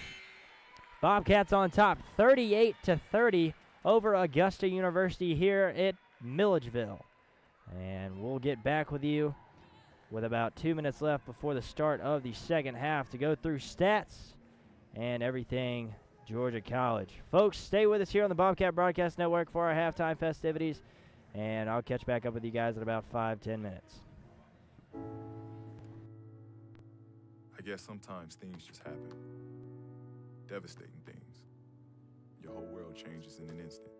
Bobcats on top, 38-30 over Augusta University here at Milledgeville. And we'll get back with you with about 2 minutes left before the start of the second half to go through stats and everything Georgia College. Folks, stay with us here on the Bobcat Broadcast Network for our halftime festivities, and I'll catch back up with you guys in about 5-10 minutes. I guess sometimes things just happen. Devastating things. Your whole world changes in an instant.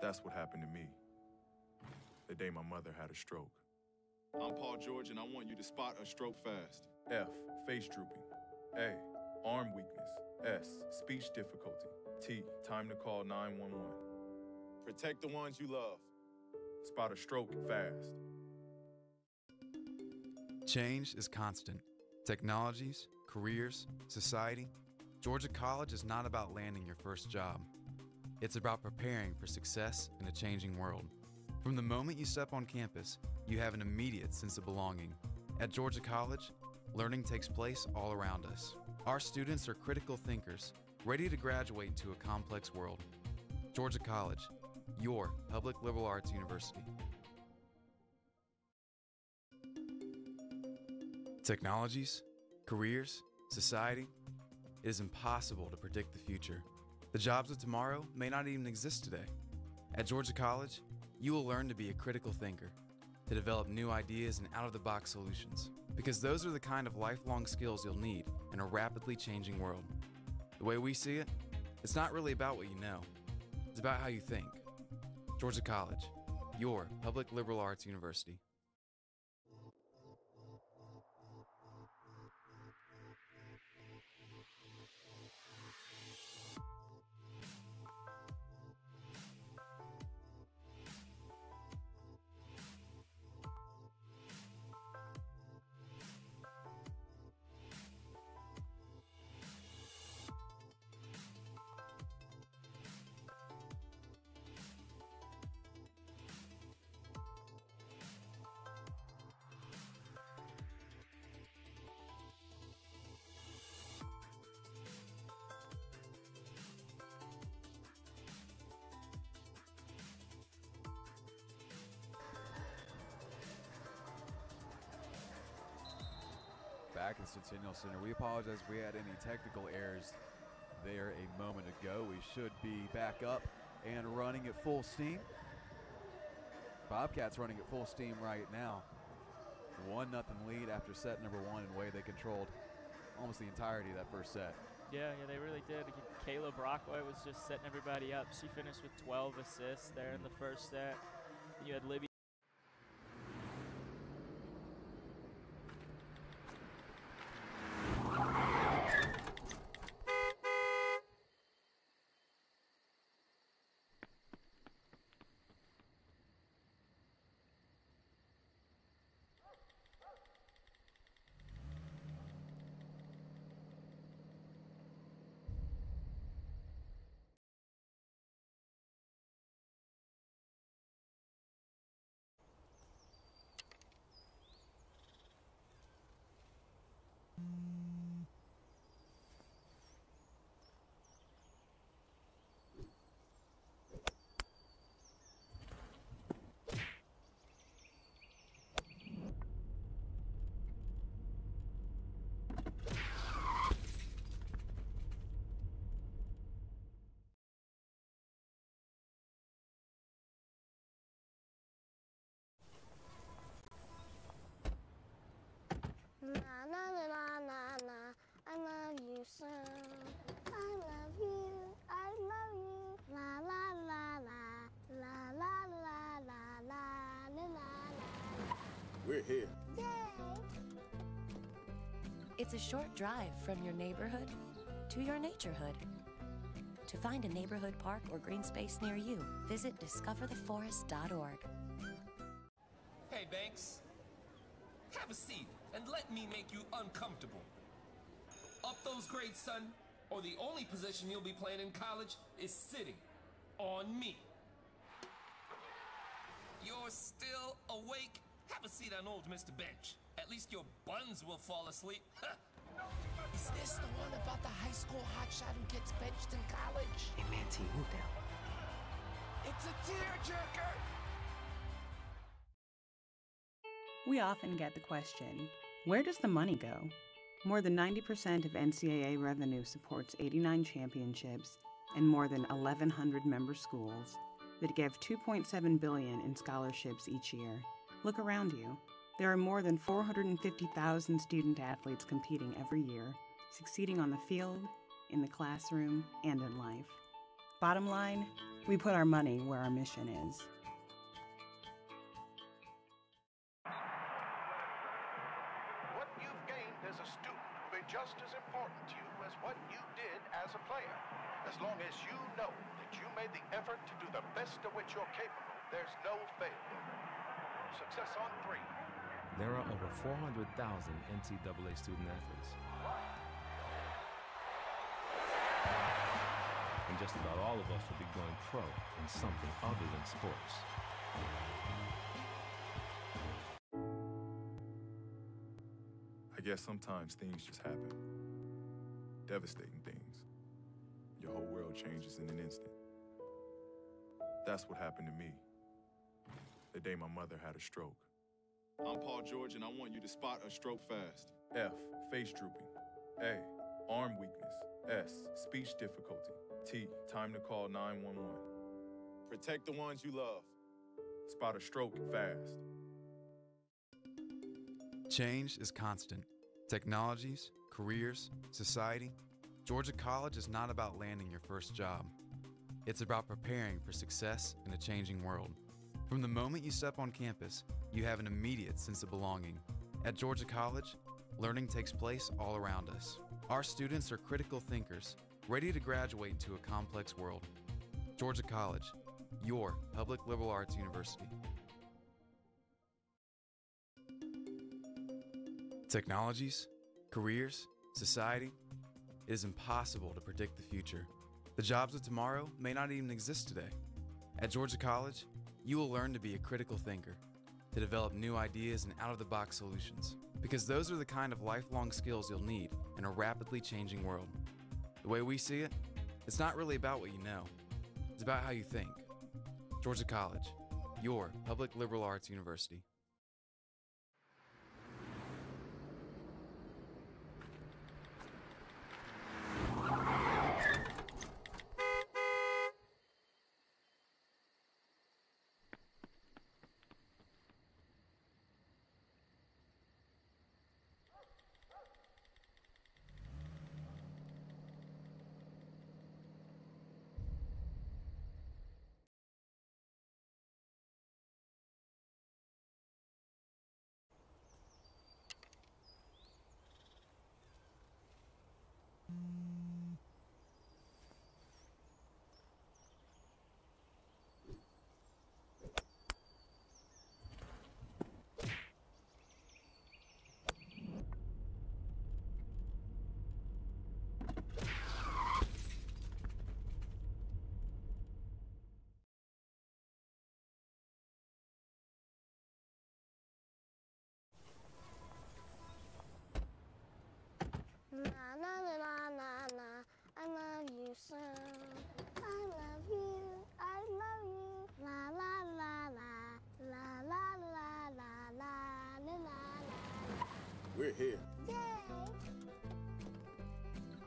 That's what happened to me the day my mother had a stroke. I'm Paul George, and I want you to spot a stroke fast. F, face drooping. A, arm weakness. S, speech difficulty. T, time to call 911. Protect the ones you love. Spot a stroke fast. Change is constant. Technologies, careers, society. Georgia College is not about landing your first job. It's about preparing for success in a changing world. From the moment you step on campus, you have an immediate sense of belonging. At Georgia College, learning takes place all around us. Our students are critical thinkers, ready to graduate into a complex world. Georgia College, your public liberal arts university. Technologies, careers, society. It is impossible to predict the future. The jobs of tomorrow may not even exist today. At Georgia College, you will learn to be a critical thinker, to develop new ideas and out-of-the-box solutions, because those are the kind of lifelong skills you'll need in a rapidly changing world. The way we see it, it's not really about what you know. It's about how you think. Georgia College, your public liberal arts university. back at Centennial Center. We apologize if we had any technical errors there a moment ago. We should be back up and running at full steam. Bobcats running at full steam right now. 1-0 lead after set number 1, and way they controlled almost the entirety of that first set. Yeah, they really did. Kayla Brockway was just setting everybody up. She finished with 12 assists there in the first set. You had Libby. Na na na na na na, I love you so. I love you, I love you. La la la la, la la la la la la la. We're here. Yay! It's a short drive from your neighborhood to your naturehood. To find a neighborhood park or green space near you, visit discovertheforest.org. Hey, Banks. Have a seat and let me make you uncomfortable. Up those grades, son, or the only position you'll be playing in college is sitting on me. You're still awake? Have a seat on old Mr. Bench. At least your buns will fall asleep. Is this the one about the high school hotshot who gets benched in college? Hey, man, T, move down. It's a tearjerker! We often get the question, where does the money go? More than 90% of NCAA revenue supports 89 championships and more than 1,100 member schools that give $2.7 billion in scholarships each year. Look around you. There are more than 450,000 student athletes competing every year, succeeding on the field, in the classroom, and in life. Bottom line, we put our money where our mission is. What you've gained as a student will be just as important to you as what you did as a player. As long as you know that you made the effort to do the best of which you're capable, there's no failure. Success on 3. There are over 400,000 NCAA student athletes. And just about all of us will be going pro in something other than sports. I guess sometimes things just happen. Devastating things. Your whole world changes in an instant. That's what happened to me. The day my mother had a stroke. I'm Paul George, and I want you to spot a stroke fast. F, face drooping. A, arm weakness. S, speech difficulty. T, time to call 911. Protect the ones you love. Spot a stroke fast. Change is constant. Technologies, careers, society. Georgia College is not about landing your first job. It's about preparing for success in a changing world. From the moment you step on campus, you have an immediate sense of belonging. At Georgia College, learning takes place all around us. Our students are critical thinkers, ready to graduate to a complex world. Georgia College, your public liberal arts university. Technologies, careers, society. It is impossible to predict the future. The jobs of tomorrow may not even exist today. At Georgia College, you will learn to be a critical thinker, to develop new ideas and out-of-the-box solutions, because those are the kind of lifelong skills you'll need in a rapidly changing world. The way we see it, it's not really about what you know. It's about how you think. Georgia College, your public liberal arts university. We're here.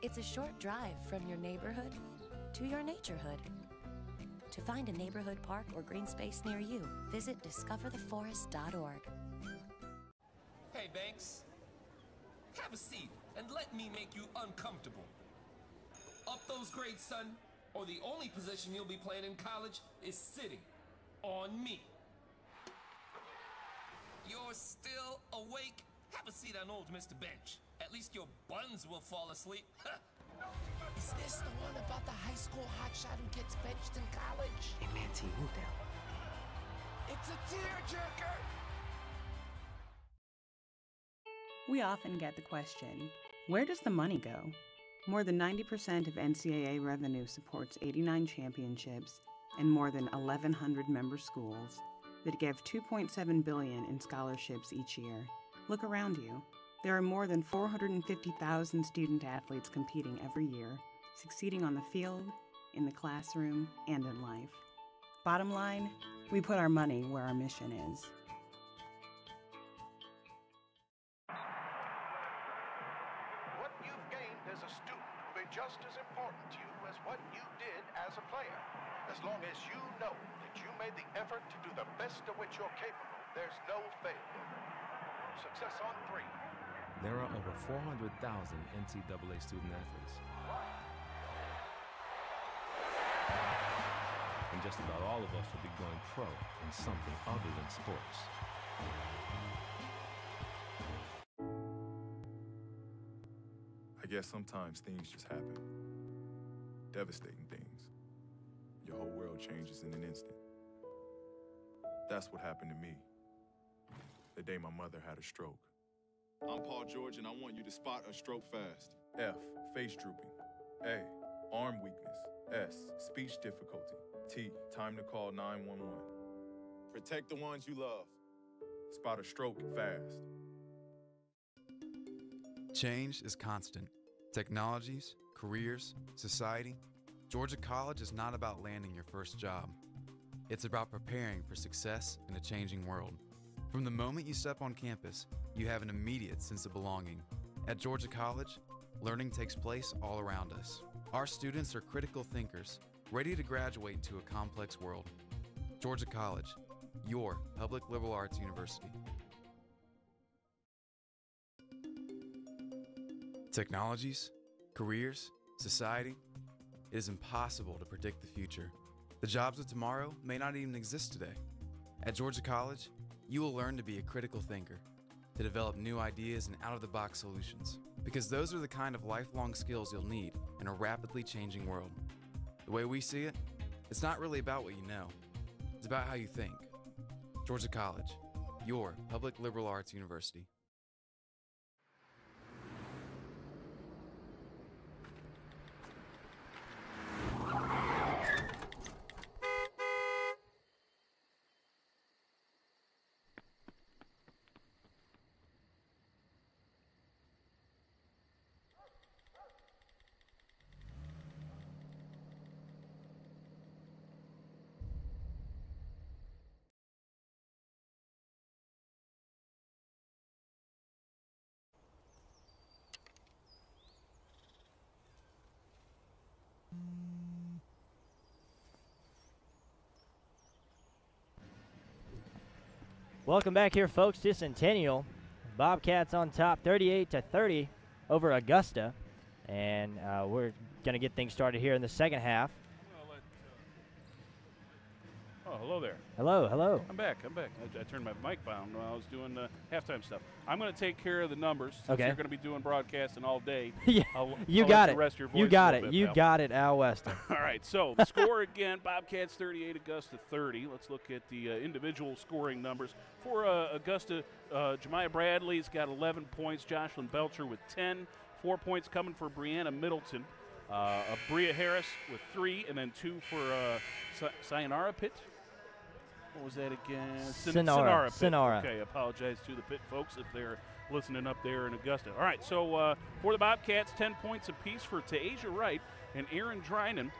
It's a short drive from your neighborhood to your naturehood. To find a neighborhood park or green space near you, visit discovertheforest.org. Hey, Banks. Have a seat and let me make you uncomfortable. Up those grades, son, or the only position you'll be playing in college is sitting on me. You're still awake? Have a seat on old Mr. Bench. At least your buns will fall asleep. Is this the one about the high school hotshot who gets benched in college? Hey, Manti, move down. It's a tearjerker! We often get the question, where does the money go? More than 90% of NCAA revenue supports 89 championships and more than 1,100 member schools that give $2.7 billion in scholarships each year. Look around you. There are more than 450,000 student athletes competing every year, succeeding on the field, in the classroom, and in life. Bottom line, we put our money where our mission is. What you've gained as a student will be just as important to you as what you did as a player. As long as you know that you made the effort to do the best of which you're capable, there's no failure. Success on 3. There are over 400,000 NCAA student athletes. And just about all of us will be going pro in something other than sports. I guess sometimes things just happen. Devastating things. Your whole world changes in an instant. That's what happened to me the day my mother had a stroke. I'm Paul George, and I want you to spot a stroke fast. F, face drooping. A, arm weakness. S, speech difficulty. T, time to call 911. Protect the ones you love. Spot a stroke fast. Change is constant. Technologies, careers, society. Georgia College is not about landing your first job. It's about preparing for success in a changing world. From the moment you step on campus, you have an immediate sense of belonging. At Georgia College, learning takes place all around us. Our students are critical thinkers, ready to graduate to a complex world. Georgia College, your public liberal arts university. Technologies, careers, society. It is impossible to predict the future. The jobs of tomorrow may not even exist today. At Georgia College, you will learn to be a critical thinker, to develop new ideas and out-of-the-box solutions, because those are the kind of lifelong skills you'll need in a rapidly changing world. The way we see it, it's not really about what you know. It's about how you think. Georgia College, your public liberal arts university. Welcome back here, folks, to Centennial. Bobcats on top, 38-30 over Augusta. And we're going to get things started here in the second half. Oh, hello there. Hello, hello. I'm back. I turned my mic down while I was doing halftime stuff. I'm going to take care of the numbers. Since Okay. You're going to be doing broadcasting all day. Yeah, You got it. You got it. You got it, Al Weston. All right, so the score again, Bobcats 38, Augusta 30. Let's look at the individual scoring numbers. For Augusta, Jemiah Bradley's got 11 points, Jocelyn Belcher with 10, 4 points coming for Brianna Middleton, Bria Harris with 3, and then 2 for Sayonara Pitt. What was that again? Sonara. Sonara. Okay, apologize to the Pitt folks if they're listening up there in Augusta. All right, so for the Bobcats, 10 points apiece for Ta'Asia Wright and Aaron Drinan,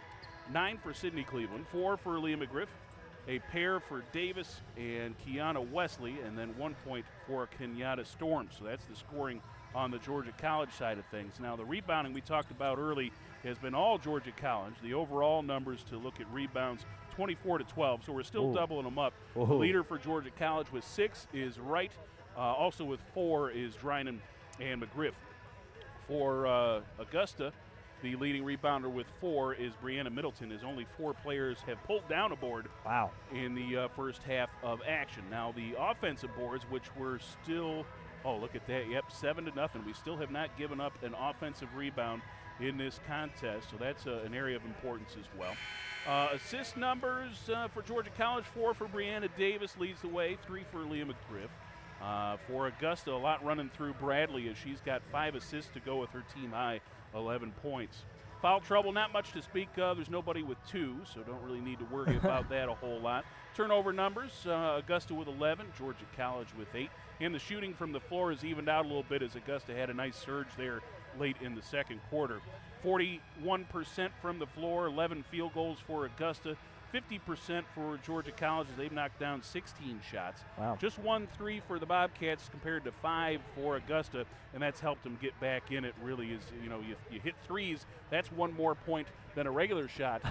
9 for Sydney Cleveland, 4 for Leah McGriff, a pair for Davis and Kiana Wesley, and then 1 point for Kenyatta Storm. So that's the scoring on the Georgia College side of things. Now, the rebounding we talked about early has been all Georgia College. The overall numbers to look at rebounds, 24-12, so we're still doubling them up. The leader for Georgia College with 6 is Wright. Also with 4 is Drinan and McGriff. For Augusta, the leading rebounder with 4 is Brianna Middleton, as only 4 players have pulled down a board in the first half of action. Now, the offensive boards, which were still, oh, look at that, yep, 7-0. We still have not given up an offensive rebound in this contest, so that's an area of importance as well. Assist numbers for Georgia College, 4 for Brianna Davis leads the way, 3 for Leah McGriff. For Augusta, a lot running through Bradley, as she's got 5 assists to go with her team high 11 points. Foul trouble, not much to speak of. There's nobody with 2, so don't really need to worry about that a whole lot. Turnover numbers, Augusta with 11, Georgia College with 8. And the shooting from the floor is evened out a little bit, as Augusta had a nice surge there late in the second quarter. 41% from the floor, 11 field goals for Augusta, 50% for Georgia College, as they've knocked down 16 shots. Wow. Just 1 3 for the Bobcats compared to 5 for Augusta, and that's helped them get back in it. Really is, you hit threes, that's 1 more point than a regular shot.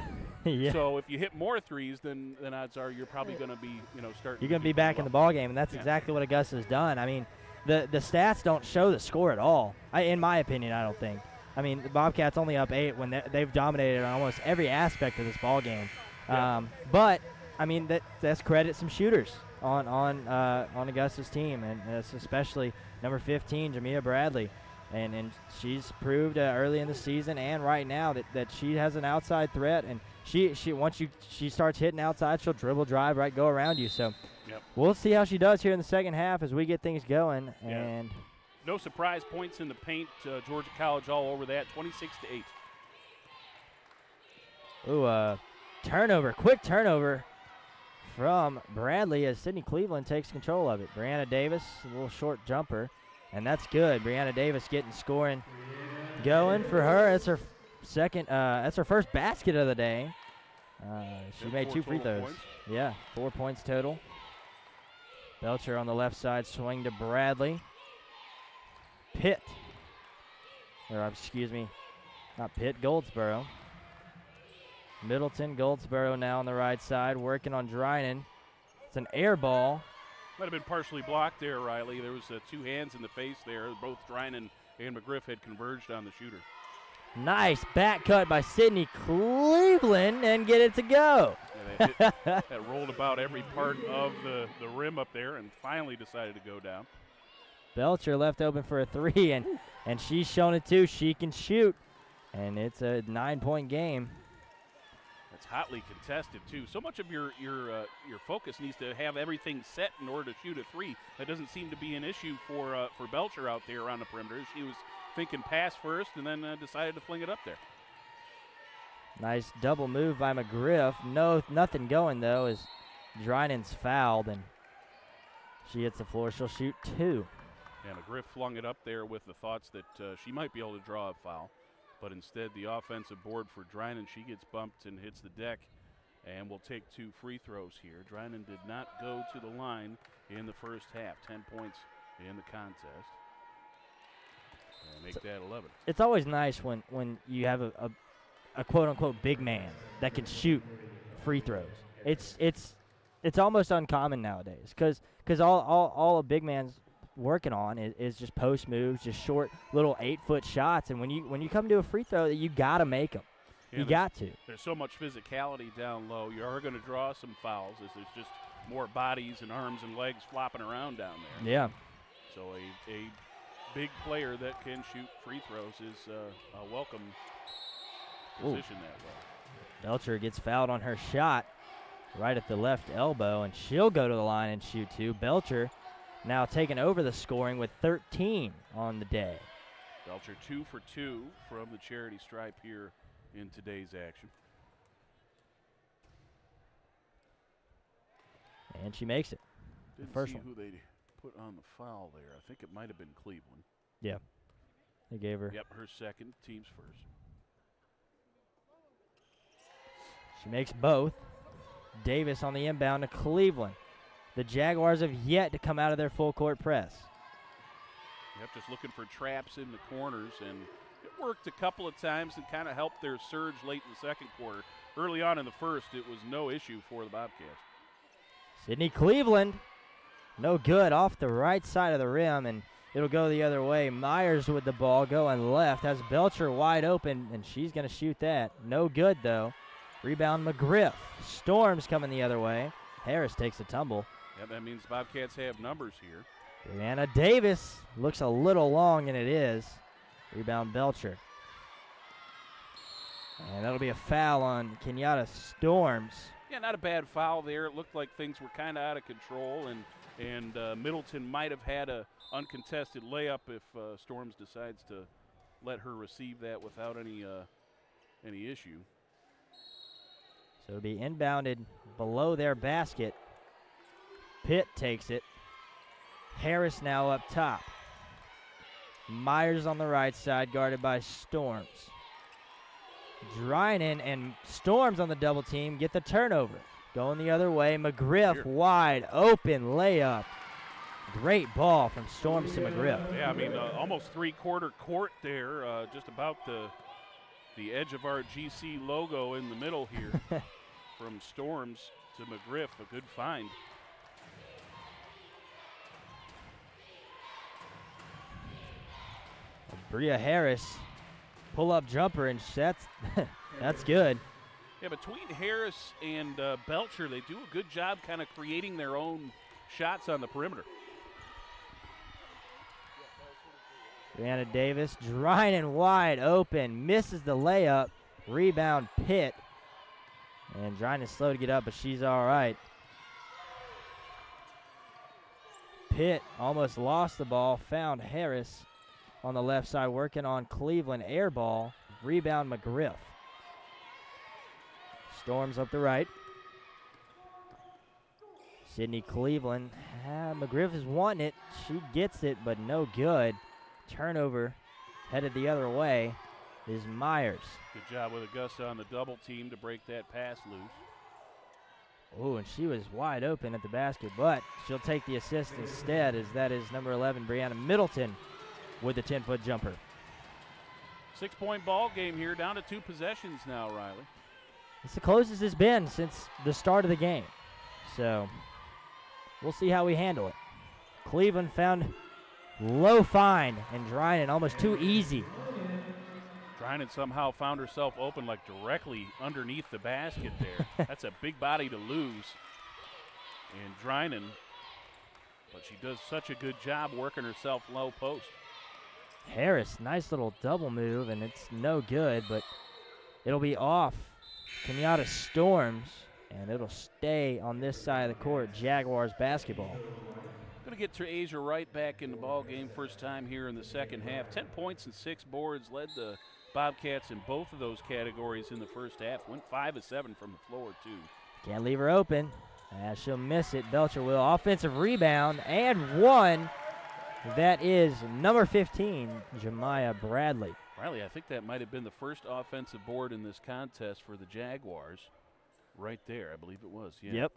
Yeah. So if you hit more threes, then odds are you're probably going to be, starting. You're going to be back in the ball game, and that's exactly what Augusta's done. I mean, the stats don't show the score at all. In my opinion, I don't think. I mean, the Bobcats only up 8 when they've dominated on almost every aspect of this ball game. Yeah. But I mean, that's credit some shooters on Augusta's team, and that's especially number 15, Jamia Bradley, and she's proved early in the season and right now that she has an outside threat, and she once she starts hitting outside, she'll dribble, drive, right, go around you. So we'll see how she does here in the second half as we get things going. And no surprise points in the paint. Georgia College all over that, 26-8. Ooh, turnover, quick turnover from Bradley as Sydney Cleveland takes control of it. Brianna Davis, a little short jumper, and that's good. Brianna Davis getting scoring going for her. That's her second. That's her first basket of the day. She made 2 free throws. Points. Yeah, 4 points total. Belcher on the left side, swing to Bradley. Pitt, or excuse me, not Pitt, Goldsboro. Middleton, Goldsboro now on the right side, working on Drinan. It's an air ball. Might have been partially blocked there, Riley. There was 2 hands in the face there. Both Drinan and McGriff had converged on the shooter. Nice back cut by Sydney Cleveland and get it to go. Yeah, that rolled about every part of the rim up there and finally decided to go down. Belcher left open for a 3, and she's shown it too. She can shoot, and it's a 9-point game. It's hotly contested too. So much of your focus needs to have everything set in order to shoot a 3. That doesn't seem to be an issue for Belcher out there around the perimeter. She was thinking pass first and then decided to fling it up there. Nice double move by McGriff. Nothing going though as Drinan's fouled and she hits the floor. She'll shoot 2. Yeah, McGriff flung it up there with the thoughts that she might be able to draw a foul. But instead, the offensive board for Drinan, she gets bumped and hits the deck, and will take 2 free throws here. Drinan did not go to the line in the first half. 10 points in the contest. And make that 11. It's always nice when you have a quote-unquote big man that can shoot free throws. It's almost uncommon nowadays because all a big man's working on is just post moves, just short little 8-foot shots, and when you come to a free throw, you gotta make them. Yeah, you got to. There's so much physicality down low. You are going to draw some fouls as there's just more bodies and arms and legs flopping around down there. Yeah. So a big player that can shoot free throws is a welcome position that way. Belcher gets fouled on her shot right at the left elbow, and she'll go to the line and shoot 2. Belcher now taking over the scoring with 13 on the day. Belcher 2 for 2 from the charity stripe here in today's action. And she makes it. Didn't First see one. who they put on the foul there. I think it might have been Cleveland. Yeah. They gave her. Yep, her second, team's first. She makes both. Davis on the inbound to Cleveland. The Jaguars have yet to come out of their full court press. Yep, just looking for traps in the corners, and it worked a couple of times and kind of helped their surge late in the second quarter. Early on in the first, it was no issue for the Bobcats. Sydney Cleveland, no good, off the right side of the rim, and it'll go the other way. Myers with the ball going left, has Belcher wide open, and she's going to shoot that. No good, though. Rebound McGriff. Storms coming the other way. Harris takes a tumble. Yeah, that means Bobcats have numbers here. Brianna Davis looks a little long, and it is. Rebound Belcher. And that'll be a foul on Kenyatta Storms. Yeah, not a bad foul there. It looked like things were kind of out of control, and Middleton might have had a uncontested layup if Storms decides to let her receive that without any issue. So it'll be inbounded below their basket. Pitt takes it. Harris now up top. Myers on the right side, guarded by Storms. Drynan and Storms on the double team get the turnover. Going the other way, McGriff wide open layup. Great ball from Storms to McGriff. Yeah, I mean, almost three-quarter court there, just about the edge of our GC logo in the middle here. From Storms to McGriff, a good find. Bria Harris, pull-up jumper, and that's good. Yeah, between Harris and Belcher, they do a good job kind of creating their own shots on the perimeter. Brianna Davis, Drynan wide open, misses the layup. Rebound Pitt. And Drynan's slow to get up, but she's all right. Pitt almost lost the ball, found Harris on the left side, working on Cleveland. Air ball, rebound McGriff. Storms up the right. Sydney Cleveland, McGriff is wanting it. She gets it, but no good. Turnover headed the other way is Myers. Good job with Augusta on the double team to break that pass loose. Oh, and she was wide open at the basket, but she'll take the assist instead, as that is number 11, Brianna Middleton, with the 10-foot jumper. 6-point ball game here, down to 2 possessions now, Riley. It's the closest it's been since the start of the game. So we'll see how we handle it. Cleveland found low find, and Drynan almost too easy. Drynan somehow found herself open like directly underneath the basket there. That's a big body to lose. And Drynan, but she does such a good job working herself low post. Harris, nice little double move, and it's no good, but it'll be off Kenyatta Storms, and it'll stay on this side of the court, Jaguars basketball. Going to get Asia right back in the ball game, first time here in the second half. 10 points and 6 boards, led the Bobcats in both of those categories in the first half. Went 5 of 7 from the floor, too. Can't leave her open. She'll miss it. Belcher will. Offensive rebound and one. That is number 15, Jemiah Bradley. Riley, I think that might have been the first offensive board in this contest for the Jaguars. Right there, I believe it was. Yeah. Yep.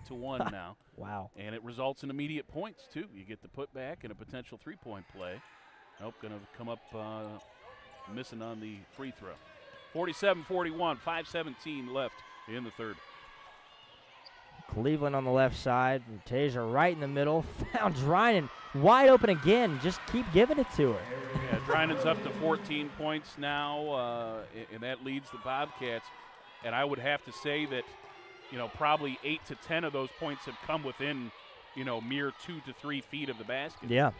8-1 now. Wow. And it results in immediate points, too. You get the putback and a potential three-point play. Nope, going to come up missing on the free throw. 47-41, 5:17 left in the third. Cleveland on the left side. Tasia right in the middle. Found Drynan wide open again. Just keep giving it to her. Yeah, Drynan's up to 14 points now, and that leads the Bobcats. And I would have to say that, probably 8 to 10 of those points have come within, mere 2 to 3 feet of the basket. Yeah.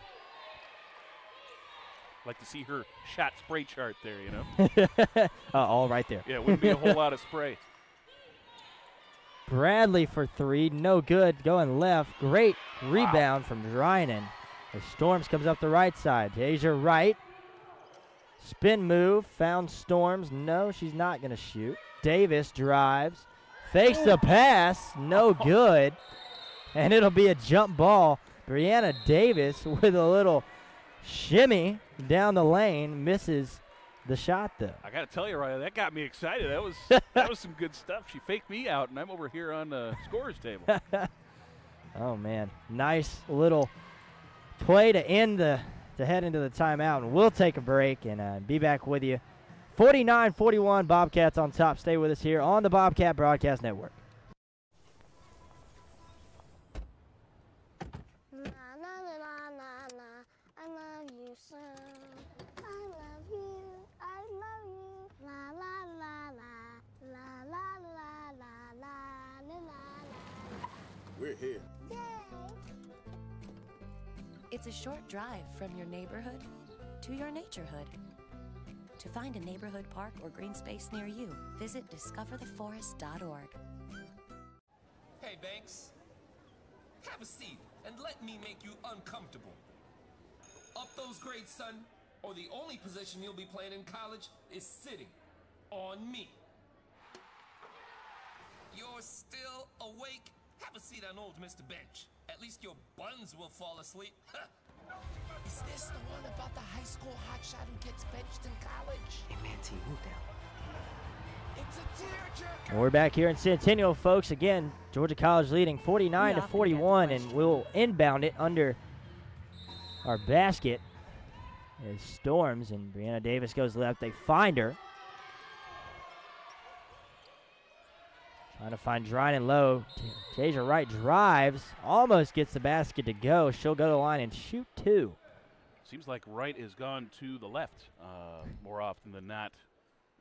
Like to see her shot spray chart there, all right there. Yeah, it wouldn't be a whole lot of spray. Bradley for 3, no good, going left. Great rebound from Drynan. The Storms comes up the right side. Tasia right. Spin move, found Storms. No, she's not going to shoot. Davis drives, fakes the pass, no good. And it'll be a jump ball. Brianna Davis with a little shimmy down the lane, misses the shot, though. I got to tell you, Riley, that got me excited. That was some good stuff. She faked me out, and I'm over here on the scorer's table. Oh, man. Nice little play to head into the timeout, and we'll take a break and be back with you. 49-41, Bobcats on top. Stay with us here on the Bobcat Broadcast Network. Na na na na na na, I love you so. I love you, I love you. La la la la, la la la la la la la. We're here. Yay! It's a short drive from your neighborhood to your naturehood. To find a neighborhood park or green space near you, visit discovertheforest.org. Hey, Banks. Have a seat and let me make you uncomfortable. Up those grades, son, or the only position you'll be playing in college is sitting on me. You're still awake? Have a seat on old Mr. Bench. At least your buns will fall asleep. Is this the one about the high school hotshot who gets benched in college? Hey, Manty, move down. It's a tearjerker. We're back here in Centennial, folks. Again, Georgia College leading 49-41, and we'll inbound it under our basket as Storms, and Brianna Davis goes left. They find her. Trying to find Dryden low. Tasia Wright drives, almost gets the basket to go. She'll go to the line and shoot two. Seems like Wright has gone to the left more often than not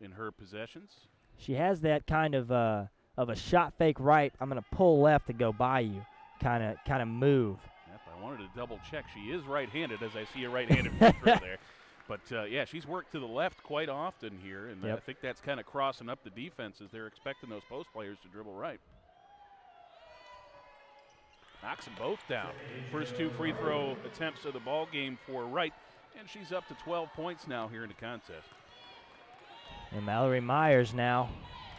in her possessions. She has that kind of a shot fake right. I'm gonna pull left and go by you, kind of move. Yep, I wanted to double check. She is right-handed, as I see a right-handed free throw there. But, yeah, she's worked to the left quite often here, and I think that's kind of crossing up the defenses. They're expecting those post players to dribble right. Knocks them both down. First two free throw attempts of the ball game for Wright, and she's up to 12 points now here in the contest. And Mallory Myers now,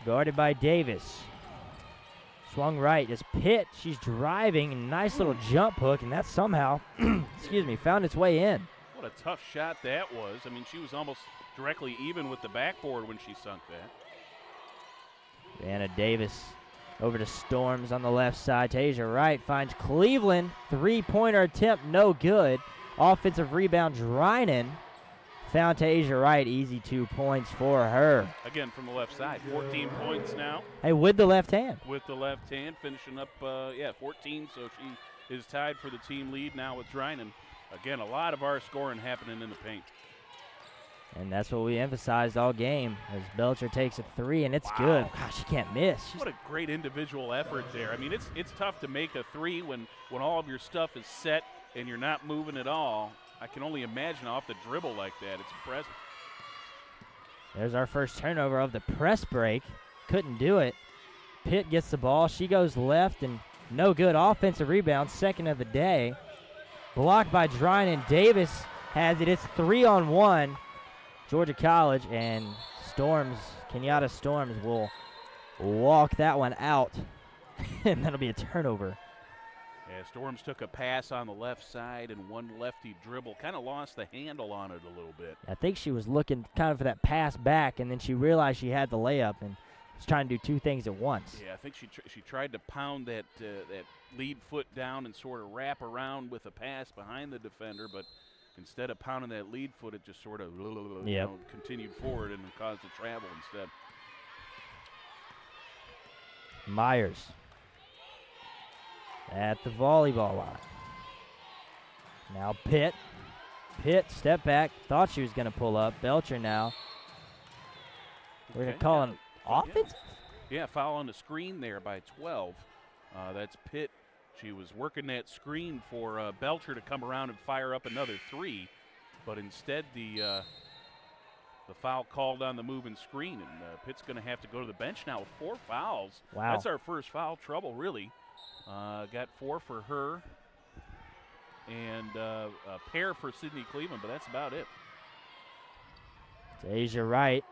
guarded by Davis. Swung right as Pitt, she's driving, nice little jump hook, and that somehow, found its way in. What a tough shot that was. I mean, she was almost directly even with the backboard when she sunk that. Brianna Davis over to Storms on the left side. Tasia Wright finds Cleveland. Three-pointer attempt, no good. Offensive rebound, Dryden. Found Tasia Wright. Easy 2 points for her. Again, from the left side. 14 points now. Hey, with the left hand. With the left hand, finishing up, 14. So she is tied for the team lead now with Dryden. Again, a lot of our scoring happening in the paint. And that's what we emphasized all game as Belcher takes a three, and it's good. Gosh, she can't miss. What a great individual effort there. I mean, it's tough to make a three when all of your stuff is set and you're not moving at all. I can only imagine off the dribble like that. It's impressive. There's our first turnover of the press break. Couldn't do it. Pitt gets the ball. She goes left, and no good. Offensive rebound, second of the day. Blocked by Dryden. Davis has it. It's 3-on-1. Georgia College and Storms, Kenyatta Storms will walk that one out. And that'll be a turnover. Yeah, Storms took a pass on the left side and one lefty dribble. Kind of lost the handle on it a little bit. I think she was looking kind of for that pass back, and then she realized she had the layup and was trying to do two things at once. Yeah, I think she tried to pound that lead foot down and sort of wrap around with a pass behind the defender, but instead of pounding that lead foot, it just sort of continued forward and caused a travel instead. Myers at the volleyball line. Now Pitt. Pitt, step back. Thought she was going to pull up. Belcher now. We're going to call an offense? Yeah, foul on the screen there by 12. That's Pitt. She was working that screen for Belcher to come around and fire up another three, but instead the foul called on the moving screen, and Pitt's going to have to go to the bench now with 4 fouls. Wow. That's our first foul trouble, really. Got 4 for her and a pair for Sydney Cleveland, but that's about it. Tasia Wright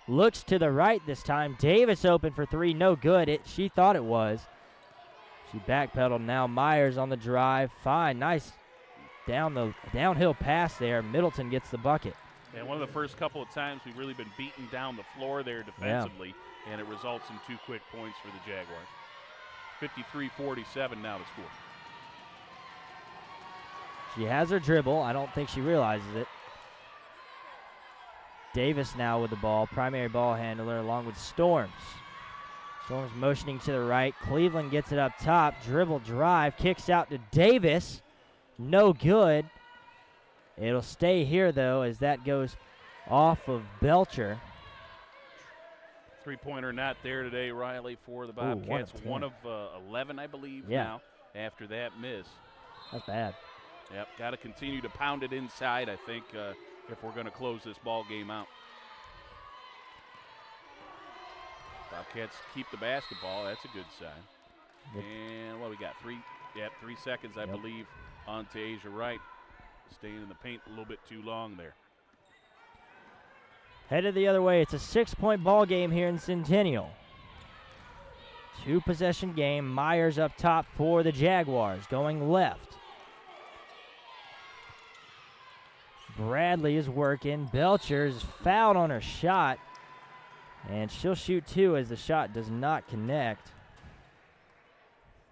looks to the right this time. Davis open for three, no good. She thought it was. She backpedaled now. Myers on the drive. Fine, nice downhill pass there. Middleton gets the bucket. And one of the first couple of times we've really been beaten down the floor there defensively, and it results in 2 quick points for the Jaguars. 53-47 now the score. She has her dribble. I don't think she realizes it. Davis now with the ball, primary ball handler, along with Storms. Storms motioning to the right. Cleveland gets it up top. Dribble drive. Kicks out to Davis. No good. It'll stay here, though, as that goes off of Belcher. Three-pointer not there today, Riley, for the Bobcats. Ooh, 1 of 11, I believe, now, after that miss. That's bad. Yep, got to continue to pound it inside, I think, if we're going to close this ball game out. Bobcats keep the basketball. That's a good sign. And what we got? 3 seconds, I believe, on to Asia Wright. Staying in the paint a little bit too long there. Headed the other way. It's a 6-point ball game here in Centennial. 2-possession game. Myers up top for the Jaguars, going left. Bradley is working. Belcher is fouled on her shot. And she'll shoot 2 as the shot does not connect.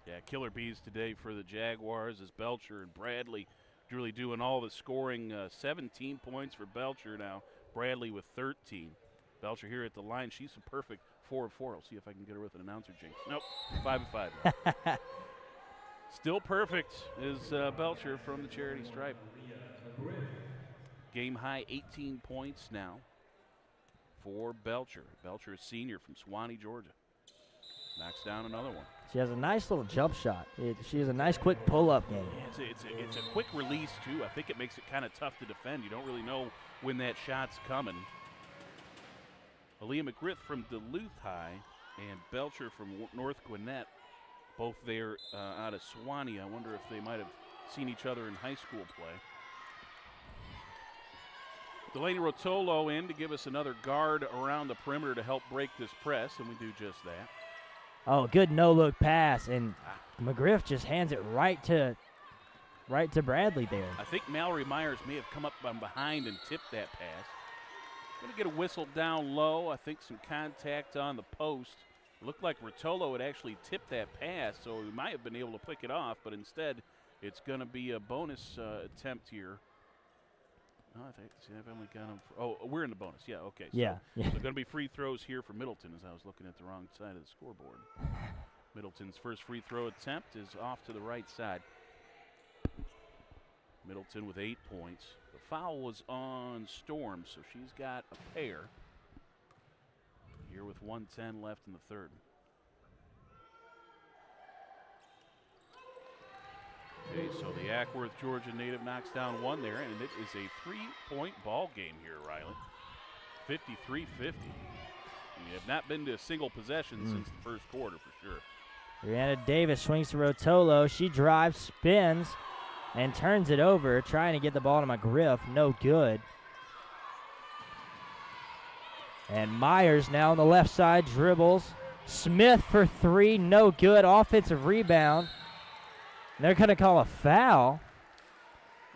Yeah, killer bees today for the Jaguars as Belcher and Bradley really doing all the scoring. 17 points for Belcher now. Bradley with 13. Belcher here at the line. She's a perfect 4 of 4. I'll see if I can get her with an announcer jinx. Nope, 5 of 5. Still perfect is Belcher from the charity stripe. Game high 18 points now for Belcher. Belcher, a senior from Suwanee, Georgia. Knocks down another one. She has a nice little jump shot. She has a nice quick pull-up game. Yeah, it's a quick release, too. I think it makes it kind of tough to defend. You don't really know when that shot's coming. Aaliyah McGriff from Duluth High and Belcher from North Gwinnett, both there out of Suwanee. I wonder if they might have seen each other in high school play. Delaney Rotolo in to give us another guard around the perimeter to help break this press, and we do just that. Oh, good no-look pass, and McGriff just hands it right to Bradley there. I think Mallory Myers may have come up from behind and tipped that pass. Going to get a whistle down low. I think some contact on the post. It looked like Rotolo had actually tipped that pass, so he might have been able to pick it off, but instead it's going to be a bonus attempt here. Oh, I think I've only got him. We're in the bonus. Yeah, okay. So, yeah. So going to be free throws here for Middleton as I was looking at the wrong side of the scoreboard. Middleton's first free throw attempt is off to the right side. Middleton with 8 points. The foul was on Storm, so she's got a pair here with 1:10 left in the third. Okay, so the Ackworth, Georgia native knocks down one there, and it is a 3-point ball game here, Riley. 53-50. We have not been to a single possession since the first quarter for sure. Brianna Davis swings to Rotolo. She drives, spins, and turns it over, trying to get the ball to McGriff. No good. And Myers now on the left side dribbles. Smith for 3, no good. Offensive rebound. They're going to call a foul.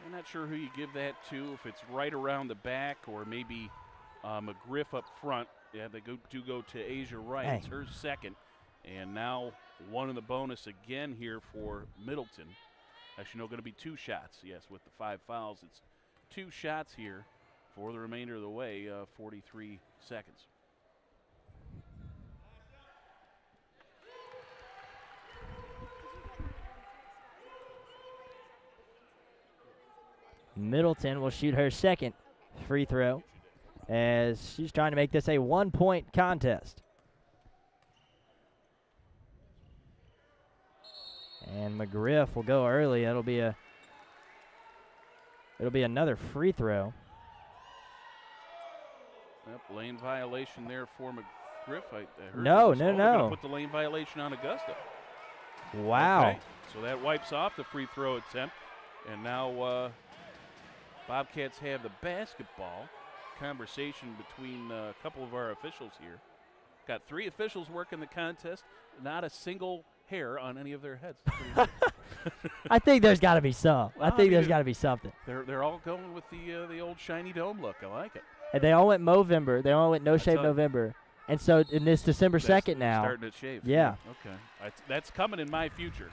I'm not sure who you give that to, if it's right around the back or maybe McGriff up front. Yeah, they do go to Asia Wright. It's her second. And now one in the bonus again here for Middleton. Actually, no, going to be 2 shots. Yes, with the 5 fouls, it's 2 shots here for the remainder of the way, 43 seconds. Middleton will shoot her second free throw as she's trying to make this a 1-point contest. And McGriff will go early. It'll be another free throw. Yep, lane violation there for McGriff. I heard no. They're gonna put the lane violation on Augusta. Wow. Okay, so that wipes off the free throw attempt, and now Bobcats have the basketball. Conversation between a couple of our officials here. Got 3 officials working the contest. Not a single hair on any of their heads. I think there's got to be some. I think there's got to be something. They're all going with the old shiny dome look. I like it. And they all went Movember. They all went No Shave November. And so in this December 2nd now. Starting to shave. Yeah. Okay. That's coming in my future.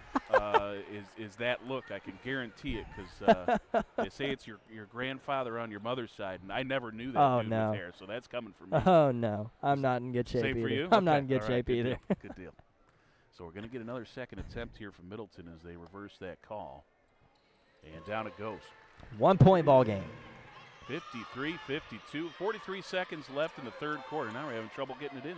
Is that look? I can guarantee it because they say it's your grandfather on your mother's side, and I never knew that dude with hair, so that's coming from me. Oh no, I'm not in good shape Same either. for you? I'm not Okay. in good All right. shape either. Good deal. So we're going to get another second attempt here from Middleton as they reverse that call, and down it goes. 1 point ball game. 53-52, 43 seconds left in the third quarter. Now we're having trouble getting it in.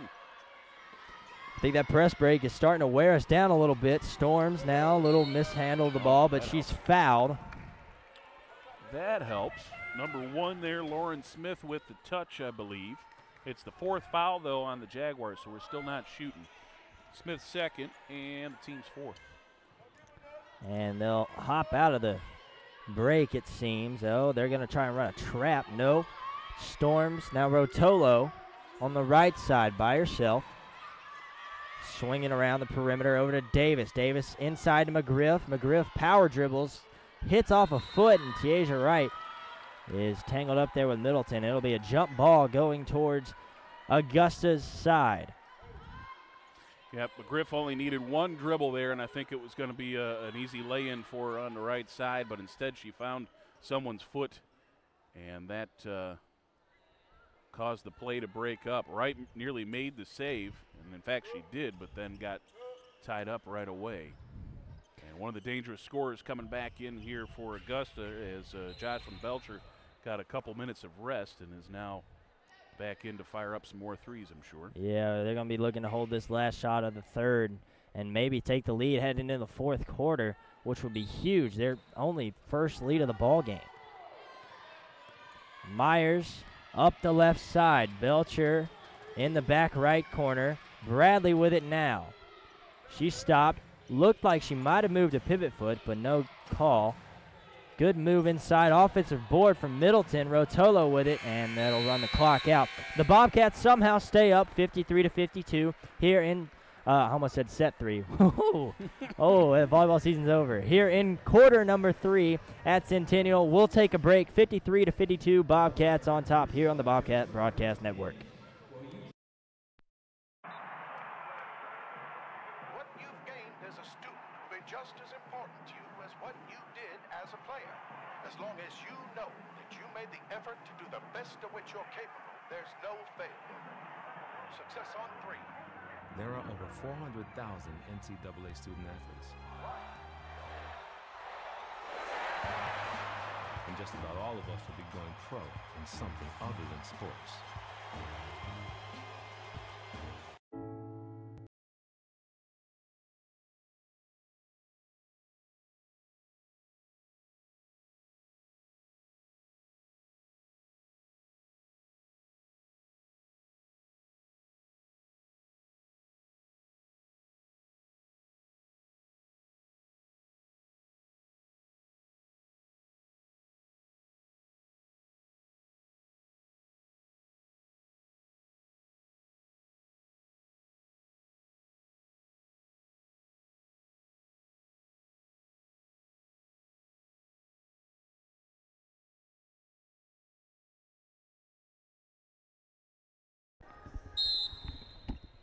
I think that press break is starting to wear us down a little bit. Storms now, a little mishandle of the ball, but she's fouled. That helps. Number 1 there, Lauren Smith with the touch, I believe. It's the 4th foul, though, on the Jaguars, so we're still not shooting. Smith 2nd, and the team's 4th. And they'll hop out of the break, it seems. Oh, they're going to try and run a trap. No. Storms. Now Rotolo on the right side by herself. Swinging around the perimeter over to Davis. Davis inside to McGriff. McGriff power dribbles. Hits off a foot, and Tiaja Wright is tangled up there with Middleton. It'll be a jump ball going towards Augusta's side. Yep, McGriff only needed 1 dribble there, and I think it was going to be an easy lay-in for her on the right side, but instead she found someone's foot, and that caused the play to break up. Wright nearly made the save, and in fact she did, but then got tied up right away. And one of the dangerous scorers coming back in here for Augusta is Jocelyn Belcher. Got a couple minutes of rest and is now back in to fire up some more threes, I'm sure. Yeah, they're going to be looking to hold this last shot of the third and maybe take the lead heading into the fourth quarter, which would be huge. Their only first lead of the ball game. Myers up the left side. Belcher in the back right corner. Bradley with it now. She stopped. Looked like she might have moved a pivot foot, but no call. Good move inside. Offensive board from Middleton. Rotolo with it, and that'll run the clock out. The Bobcats somehow stay up 53-52 here in, I almost said set 3. Oh, volleyball season's over. Here in quarter number 3 at Centennial. We'll take a break. 53-52, Bobcats on top here on the Bobcat Broadcast Network. What you've gained as a student will be just as important to you as what you did as a player. As long as you know that you made the effort to do the best of which you're capable, there's no failure. Success on 3. There are over 400,000 NCAA student athletes. And just about all of us will be going pro in something other than sports.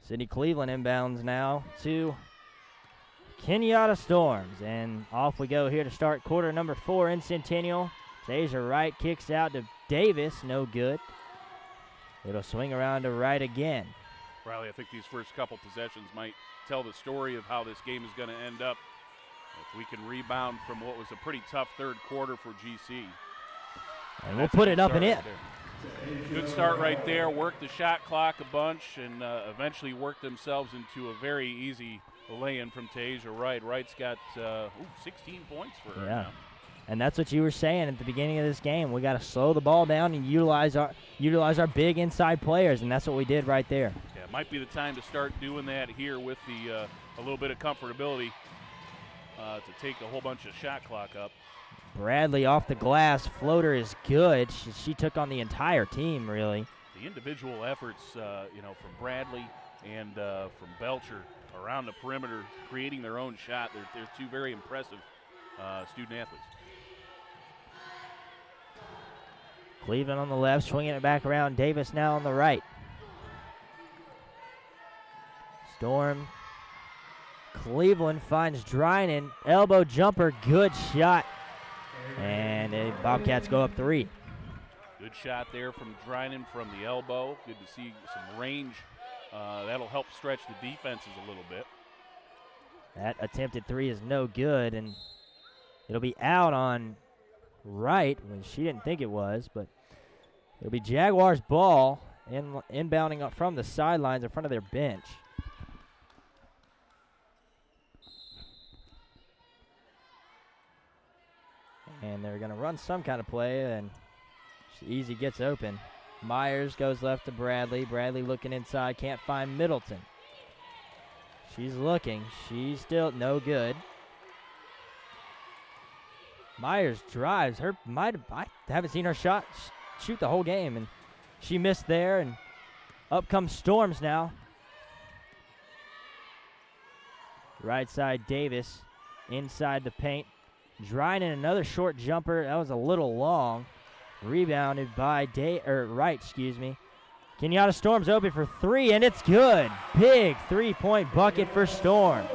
Sydney Cleveland inbounds now to Kenyatta Storms. And off we go here to start quarter number 4 in Centennial. Tasia Wright kicks out to Davis. No good. It'll swing around to Wright again. Riley, I think these first couple possessions might tell the story of how this game is going to end up. If we can rebound from what was a pretty tough third quarter for GC. And we'll put it up and in. Good start right there. Worked the shot clock a bunch and eventually worked themselves into a very easy lay-in from Tasia Wright. Wright's got 16 points for her now. And that's what you were saying at the beginning of this game. We got to slow the ball down and utilize our big inside players, and that's what we did right there. Yeah, it might be the time to start doing that here with the a little bit of comfortability to take a whole bunch of shot clock up. Bradley off the glass. Floater is good. She took on the entire team, really. The individual efforts, from Bradley and from Belcher around the perimeter, creating their own shot. They're two very impressive student athletes. Cleveland on the left, swinging it back around. Davis now on the right. Storm. Cleveland finds Drynan. Elbow jumper, good shot. And the Bobcats go up 3. Good shot there from Drynan from the elbow. Good to see some range. That'll help stretch the defenses a little bit. That attempted 3 is no good, and it'll be out on right when she didn't think it was, but it'll be Jaguars ball inbounding up from the sidelines in front of their bench. And they're going to run some kind of play, and Easy gets open. Myers goes left to Bradley. Bradley looking inside, can't find Middleton. She's looking. She's still no good. Myers drives. I haven't seen her shoot the whole game, and she missed there, and up comes Storms now. Right side, Davis inside the paint. Drynan, another short jumper. That was a little long. Rebounded by Wright. Kenyatta Storms open for 3, and it's good. Big 3-point bucket for Storms.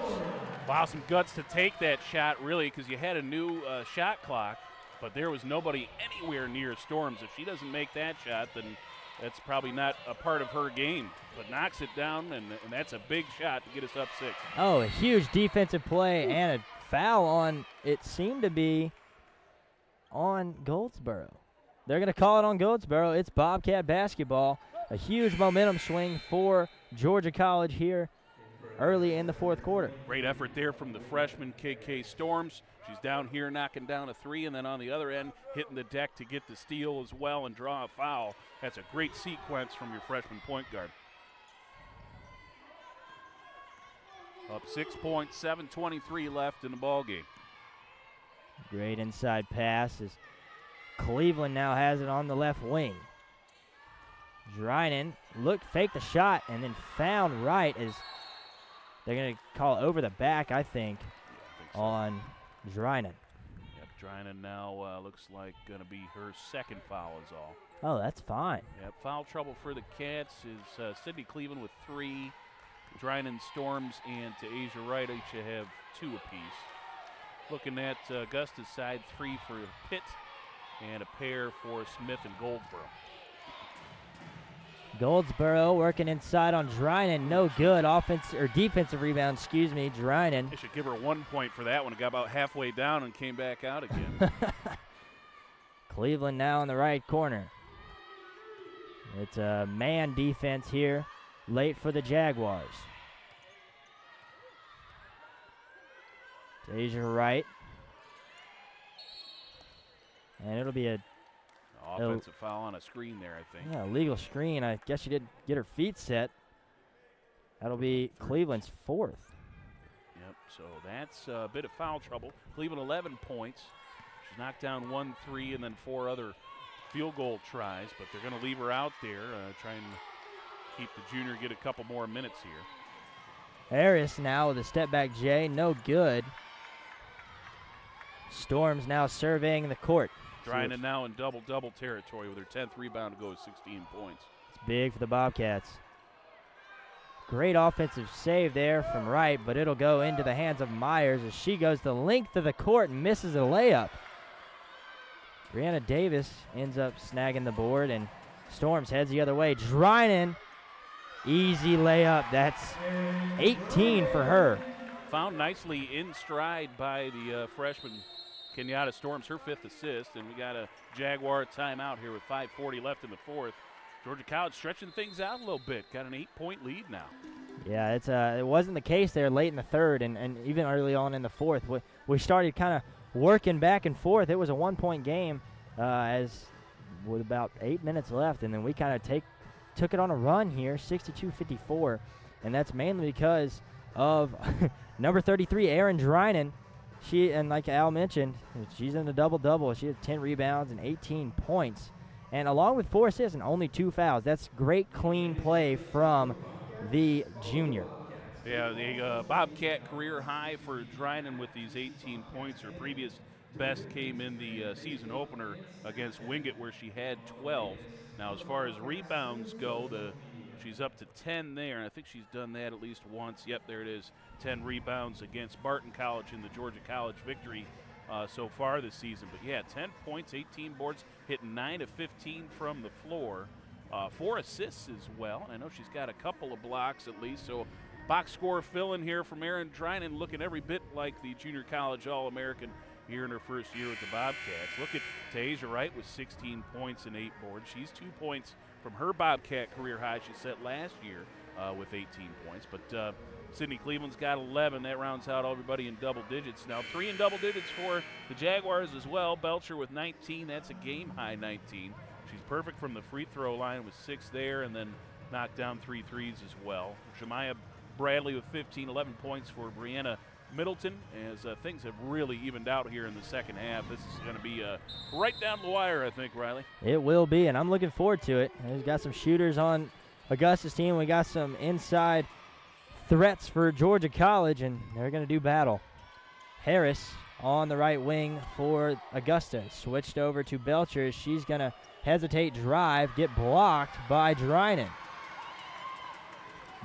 Wow, some guts to take that shot, really, because you had a new shot clock, but there was nobody anywhere near Storms. If she doesn't make that shot, then that's probably not a part of her game. But knocks it down, and that's a big shot to get us up 6. Oh, a huge defensive play and a foul on, it seemed to be on Goldsboro. They're going to call it on Goldsboro. It's Bobcat basketball. A huge momentum swing for Georgia College here early in the fourth quarter. Great effort there from the freshman KK Storms. She's down here knocking down a 3, and then on the other end hitting the deck to get the steal as well and draw a foul. That's a great sequence from your freshman point guard. Up 6 points, 7:23 left in the ball game. Great inside pass as Cleveland now has it on the left wing. Drynan faked the shot and then found Wright as they're going to call over the back, I think so. On Drynan. Yep, Drynan now looks like going to be her second foul is all. Oh, that's fine. Yep, foul trouble for the Cats is Sydney Cleveland with 3. Drynan Storms and Asia Wright each have 2 apiece. Looking at Augusta's side, 3 for Pitt and a pair for Smith and Goldsboro. Goldsboro working inside on Drynan, no good. Defensive rebound, Drynan. They should give her 1 point for that one. It got about halfway down and came back out again. Cleveland now in the right corner. It's a man defense here, late for the Jaguars. Asia Wright. And it'll be a offensive foul on a screen there, I think. Yeah, illegal screen. I guess she didn't get her feet set. That'll be Cleveland's 4th. Yep, so that's a bit of foul trouble. Cleveland 11 points. She's knocked down 1 3 and then 4 other field goal tries, but they're going to leave her out there, trying to keep the junior get a couple more minutes here. Harris now with a step back J, no good. Storms now surveying the court. Drynan now in double-double territory with her 10th rebound to go with 16 points. It's big for the Bobcats. Great offensive save there from Wright, but it'll go into the hands of Myers as she goes the length of the court and misses a layup. Brianna Davis ends up snagging the board, and Storms heads the other way. Drynan, easy layup. That's 18 for her. Found nicely in stride by the freshman Kenyatta Storms, her 5th assist, and we got a Jaguar timeout here with 5:40 left in the 4th. Georgia College stretching things out a little bit, got an 8-point lead now. Yeah, it wasn't the case there late in the 3rd and even early on in the 4th. We started kind of working back and forth. It was a 1-point game as with about 8 minutes left, and then we kind of took it on a run here, 62-54, and that's mainly because of number 33, Erin Drynan. And like Al mentioned, she's in a double-double. She had 10 rebounds and 18 points. And along with 4 assists and only 2 fouls. That's great, clean play from the junior. Yeah, the Bobcat career high for Dryden with these 18 points. Her previous best came in the season opener against Wingate, where she had 12. Now, as far as rebounds go, she's up to 10 there, and I think she's done that at least once. Yep, there it is, 10 rebounds against Barton College in the Georgia College victory so far this season. But yeah, 10 points, 18 boards, hitting 9 of 15 from the floor. 4 assists as well. I know she's got a couple of blocks at least, so box score fill-in here from Erin Dryden, looking every bit like the junior college All-American here in her first year with the Bobcats. Look at Tasia Wright with 16 points and 8 boards. She's 2 points from her Bobcat career high she set last year with 18 points. But Sydney Cleveland's got 11. That rounds out everybody in double digits. Now 3 in double digits for the Jaguars as well. Belcher with 19. That's a game-high 19. She's perfect from the free throw line with 6 there, and then knocked down 3 threes as well. Shemaya Bradley with 15, 11 points for Brianna Middleton, as things have really evened out here in the second half. This is going to be right down the wire, I think, Riley. It will be, and I'm looking forward to it. We've got some shooters on Augusta's team. We got some inside threats for Georgia College, and they're going to do battle. Harris on the right wing for Augusta. Switched over to Belcher. She's going to hesitate, drive, get blocked by Dryden.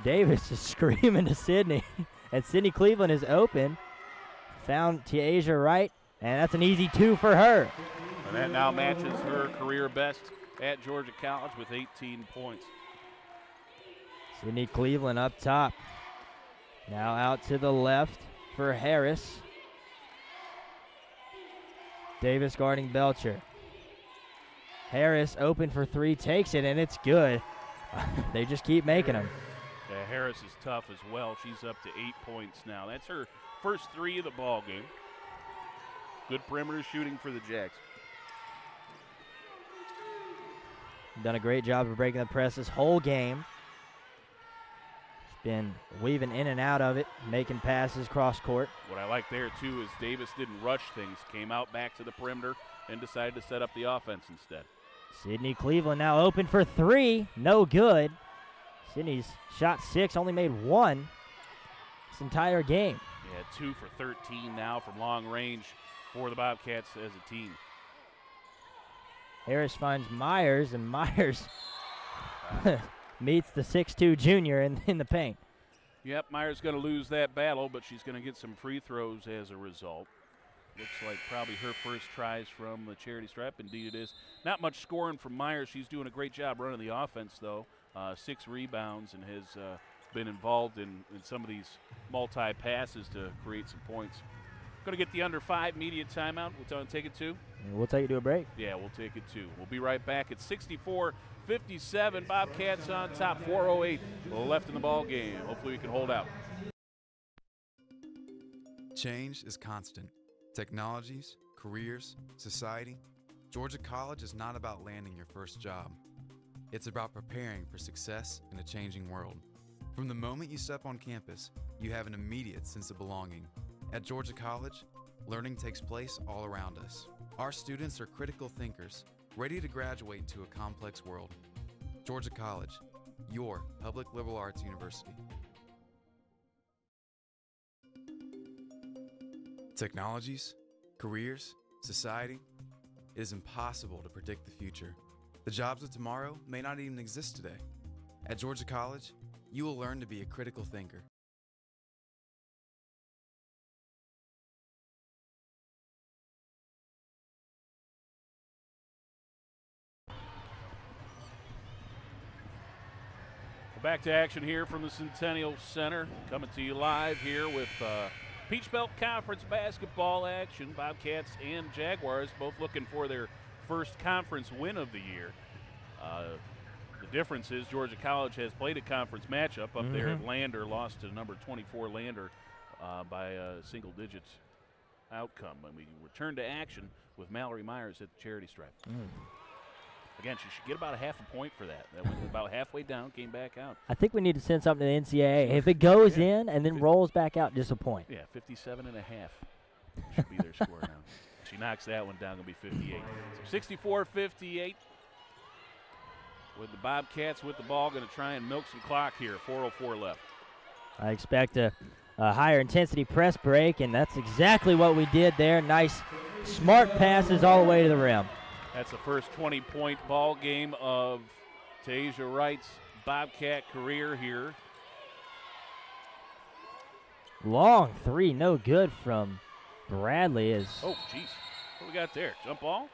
Davis is screaming to Sydney, and Sydney Cleveland is open. Found Tasia Wright, and that's an easy 2 for her. And that now matches her career best at Georgia College with 18 points. Sydney Cleveland up top. Now out to the left for Harris. Davis guarding Belcher. Harris open for 3, takes it, and it's good. They just keep making them. Yeah, Harris is tough as well. She's up to 8 points now. That's her first 3 of the ball game. Good perimeter shooting for the Jags. Done a great job of breaking the press this whole game. She's been weaving in and out of it, making passes cross court. What I like there, too, is Davis didn't rush things, came out back to the perimeter and decided to set up the offense instead. Sydney Cleveland now open for 3. No good. Sydney's shot 6, only made 1 this entire game. Yeah, 2 for 13 now from long range for the Bobcats as a team. Harris finds Myers, and Myers meets the 6'2 junior in the paint. Yep, Myers going to lose that battle, but she's going to get some free throws as a result. Looks like probably her first tries from the charity stripe. Indeed it is. Not much scoring from Myers. She's doing a great job running the offense, though. 6 rebounds and has been involved in some of these multi-passes to create some points. Going to get the under 5 immediate timeout. We'll take it 2. We'll take it to a break. Yeah, we'll take it 2. We'll be right back at 64-57. Bobcats on top, 4:08 left in the ball game. Hopefully we can hold out. Change is constant. Technologies, careers, society. Georgia College is not about landing your first job. It's about preparing for success in a changing world. From the moment you step on campus, you have an immediate sense of belonging. At Georgia College, learning takes place all around us. Our students are critical thinkers, ready to graduate into a complex world. Georgia College, your public liberal arts university. Technologies, careers, society. It is impossible to predict the future. The jobs of tomorrow may not even exist today. At Georgia College, you will learn to be a critical thinker. Back to action here from the Centennial Center. Coming to you live here with Peach Belt Conference basketball action. Bobcats and Jaguars both looking for their first conference win of the year. The difference is Georgia College has played a conference matchup up there at Lander, lost to number 24 Lander by a single-digit outcome. And we return to action with Mallory Myers at the charity stripe. Again, she should get about a half a point for that. That went about halfway down, came back out. I think we need to send something to the NCAA. If it goes in and then rolls back out, just a point. Yeah, 57 and a half should be their score now. She knocks that one down, going to be 58. So 64-58 with the Bobcats with the ball, going to try and milk some clock here. 4:04 left. I expect a higher intensity press break, and that's exactly what we did there. Nice, smart passes all the way to the rim. That's the first 20-point ball game of Tasia Wright's Bobcat career here. Long three, no good from Bradley. Oh, geez. What we got there? Jump ball?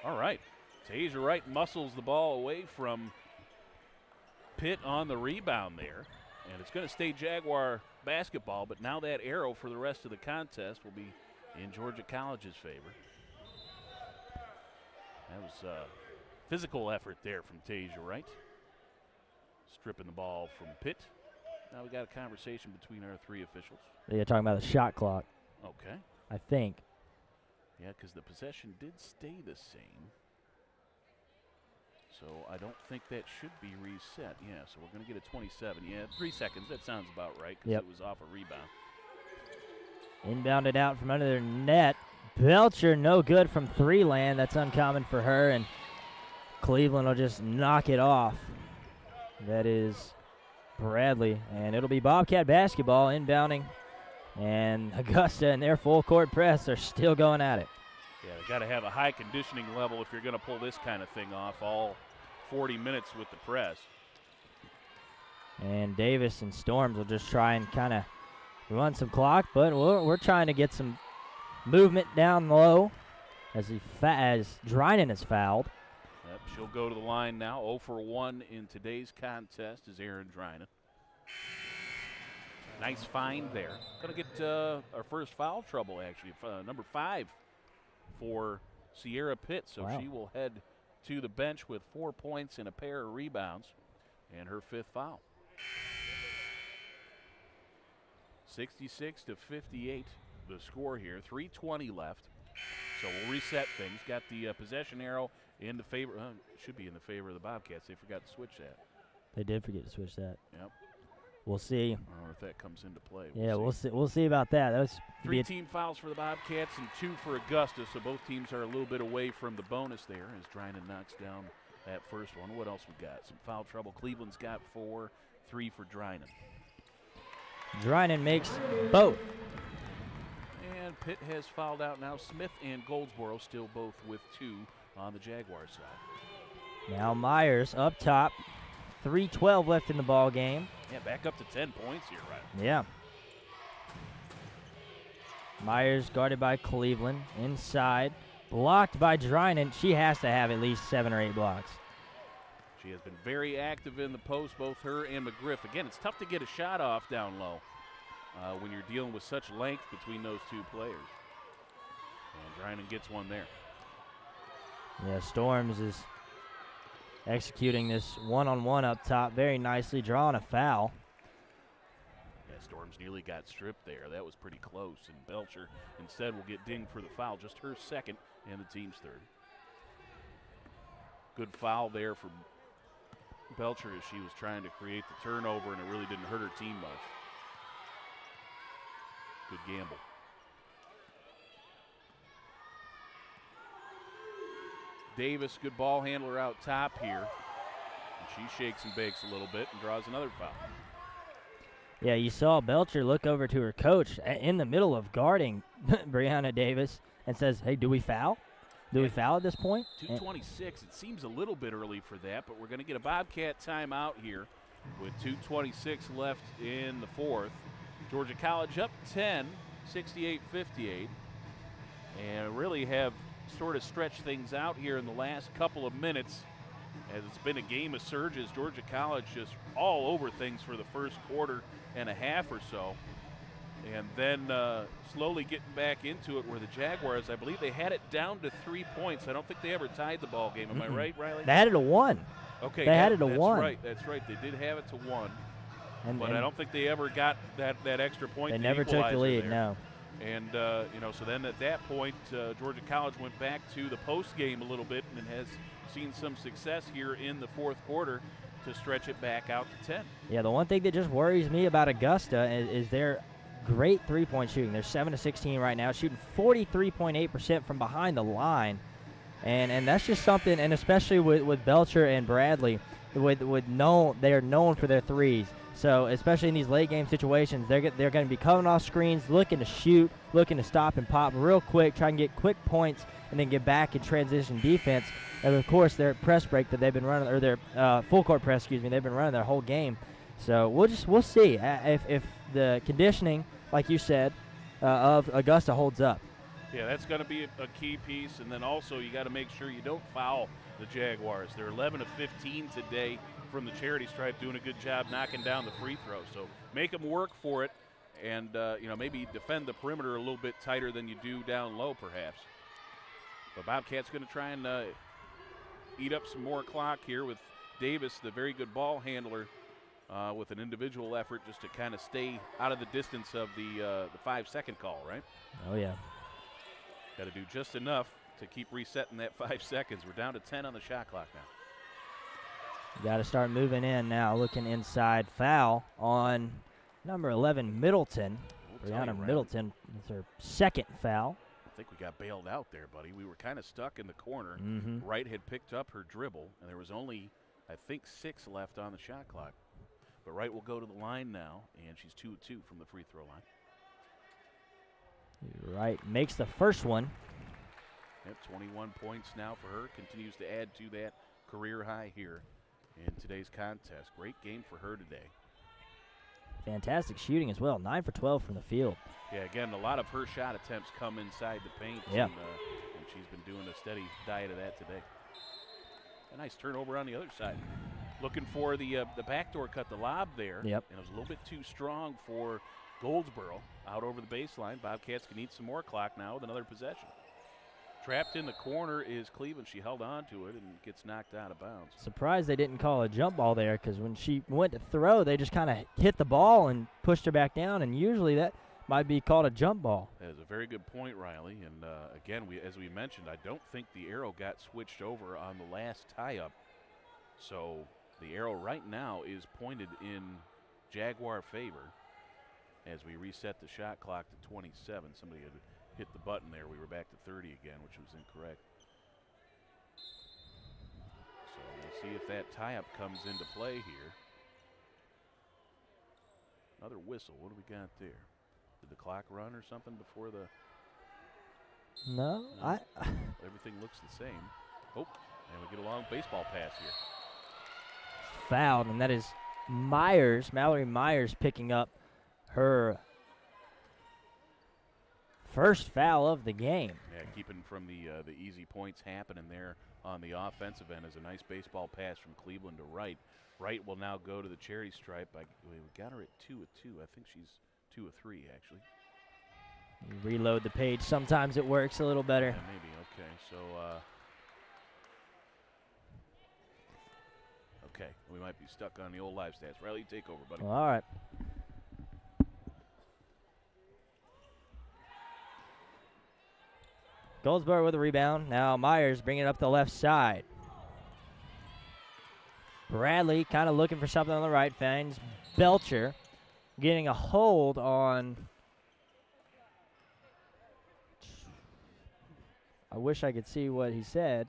All right. Tasia Wright muscles the ball away from Pitt on the rebound there. And it's going to stay Jaguar basketball, but now that arrow for the rest of the contest will be in Georgia College's favor. That was a physical effort there from Tasia Wright. Stripping the ball from Pitt. Now we got a conversation between our three officials. They're talking about the shot clock. Okay. I think. Yeah, because the possession did stay the same. So I don't think that should be reset. Yeah, so we're going to get a 27. Yeah, 3 seconds. That sounds about right because it was off a rebound. Inbounded out from under their net. Belcher, no good from three land. That's uncommon for her, and Cleveland will just knock it off. That is Bradley, and it'll be Bobcat basketball inbounding. And Augusta and their full court press are still going at it. Yeah, they got to have a high conditioning level if you're going to pull this kind of thing off all 40 minutes with the press. And Davis and Storms will just try and kind of run some clock, but we're trying to get some movement down low as Drinan is fouled. Yep, she'll go to the line now. 0 for 1 in today's contest is Aaron Drinan. Nice find there. Going to get our first foul trouble, actually, number 5 for Sierra Pitt. So she will head to the bench with 4 points and a pair of rebounds and her 5th foul. 66-58 the score here. 3:20 left. So we'll reset things. Got the possession arrow in the favor. Should be in the favor of the Bobcats. They forgot to switch that. They did forget to switch that. Yep. We'll see. I don't know if that comes into play. We'll see. We'll see about that. That was 3 team fouls for the Bobcats and 2 for Augusta, so both teams are a little bit away from the bonus there as Drinan knocks down that first one. What else we got? Some foul trouble. Cleveland's got 4, 3 for Drinan. Drinan makes both. And Pitt has fouled out now. Smith and Goldsboro still both with 2 on the Jaguar side. Now Myers up top. 3:12 left in the ball game. Yeah, back up to 10 points here, right? Yeah. Myers guarded by Cleveland. Inside. Blocked by Drinan. She has to have at least 7 or 8 blocks. She has been very active in the post, both her and McGriff. Again, it's tough to get a shot off down low when you're dealing with such length between those 2 players. And Drinan gets one there. Yeah, Storms is executing this one-on-one up top very nicely, drawing a foul. Yeah, Storms nearly got stripped there. That was pretty close. And Belcher instead will get dinged for the foul, just her 2nd and the team's 3rd. Good foul there for Belcher as she was trying to create the turnover, and it really didn't hurt her team much. Good gamble. Davis, good ball handler out top here. And she shakes and bakes a little bit and draws another foul. Yeah, you saw Belcher look over to her coach in the middle of guarding Brianna Davis and says, hey, do we foul? Do we foul at this point? 2:26. It seems a little bit early for that, but we're going to get a Bobcat timeout here with 2:26 left in the 4th. Georgia College up 10, 68-58, and really have sort of stretched things out here in the last couple of minutes as it's been a game of surges. Georgia College just all over things for the first quarter and a half or so, and then slowly getting back into it where the Jaguars, I believe they had it down to 3 points. I don't think they ever tied the ball game. Am I right, Riley? They had it to 1. Okay, they had it to 1. That's right. They did have it to 1. But I don't think they ever got that extra point. They never took the lead, no. And, so then at that point, Georgia College went back to the post game a little bit and has seen some success here in the 4th quarter to stretch it back out to 10. Yeah, the one thing that just worries me about Augusta is their great three-point shooting. They're 7-16 right now, shooting 43.8% from behind the line. And that's just something, and especially with Belcher and Bradley, they're known for their threes. So especially in these late game situations, they're going to be coming off screens, looking to shoot, looking to stop and pop real quick, try and get quick points, and then get back in transition defense. And of course, their press break that they've been running, or their full court press, they've been running their whole game. So we'll see if the conditioning, like you said, of Augusta holds up. Yeah, that's going to be a key piece, and then also you got to make sure you don't foul the Jaguars. They're 11 of 15 today from the charity stripe, doing a good job knocking down the free throw. So make them work for it, and maybe defend the perimeter a little bit tighter than you do down low, perhaps. But Bobcats going to try and eat up some more clock here with Davis, the very good ball handler, with an individual effort just to kind of stay out of the distance of the 5-second call, right? Oh yeah. Got to do just enough to keep resetting that 5 seconds. We're down to 10 on the shot clock now. You got to start moving in now, looking inside. Foul on number 11, Middleton. Brianna Middleton is her second foul. I think we got bailed out there, buddy. We were kind of stuck in the corner. Mm-hmm. Wright had picked up her dribble, and there was only, I think, 6 left on the shot clock. But Wright will go to the line now, and she's 2 of 2 from the free throw line. Wright makes the first one. Yep, 21 points now for her. Continues to add to that career high here in today's contest. Great game for her today. Fantastic shooting as well. 9 for 12 from the field. Yeah, again, a lot of her shot attempts come inside the paint. Yeah. And she's been doing a steady diet of that today. A nice turnover on the other side. Looking for the backdoor cut, the lob there. Yep. And it was a little bit too strong for Goldsboro. Out over the baseline. Bobcats can eat some more clock now with another possession. Trapped in the corner is Cleveland. She held on to it and gets knocked out of bounds. Surprised they didn't call a jump ball there, because when she went to throw, they just kind of hit the ball and pushed her back down, and usually that might be called a jump ball. That is a very good point, Riley. And again, as we mentioned, I don't think the arrow got switched over on the last tie-up. So the arrow right now is pointed in Jaguar favor as we reset the shot clock to 27. Somebody had hit the button there. We were back to 30 again, which was incorrect. So we'll see if that tie-up comes into play here. Another whistle. What do we got there? Did the clock run or something before the... No. Everything looks the same. Oh, and we get a long baseball pass here. Fouled, and that is Mallory Myers picking up her first foul of the game. Yeah, keeping from the easy points happening there on the offensive end is a nice baseball pass from Cleveland to Wright. Wright will now go to the charity stripe. We got her at 2 of 2. I think she's 2 of 3, actually. You reload the page. Sometimes it works a little better. Yeah, maybe. Okay, so... okay, we might be stuck on the old live stats. Riley, take over, buddy. All right. Goldsboro with a rebound. Now Myers bringing it up the left side. Bradley kind of looking for something on the right. Finds Belcher getting a hold on... I wish I could see what he said.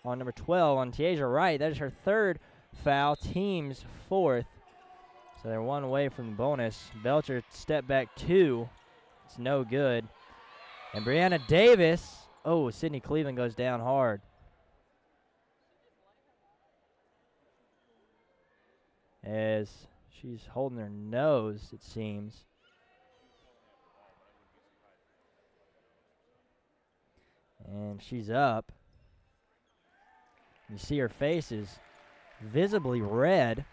On number 12, on Tiaja Wright. That is her third foul, team's fourth. So they're one away from the bonus. Belcher step back 2. It's no good. And Brianna Davis, Sydney Cleveland goes down hard. As she's holding her nose, it seems. And she's up. You see her face is visibly red.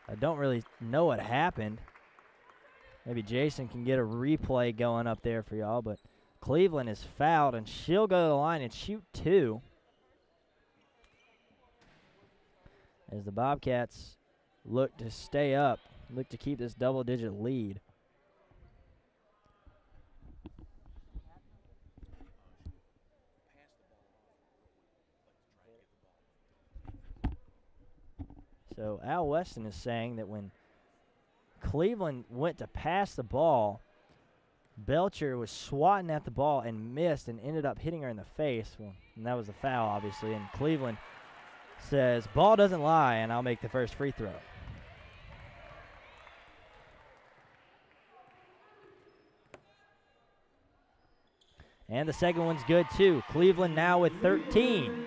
I don't really know what happened. Maybe Jason can get a replay going up there for y'all, but Cleveland is fouled, and she'll go to the line and shoot 2. As the Bobcats look to stay up, look to keep this double-digit lead. So Al Weston is saying that when Cleveland went to pass the ball, Belcher was swatting at the ball and missed and ended up hitting her in the face. Well, and that was a foul, obviously. And Cleveland says, ball doesn't lie, and I'll make the first free throw. And the second one's good, too. Cleveland now with 13.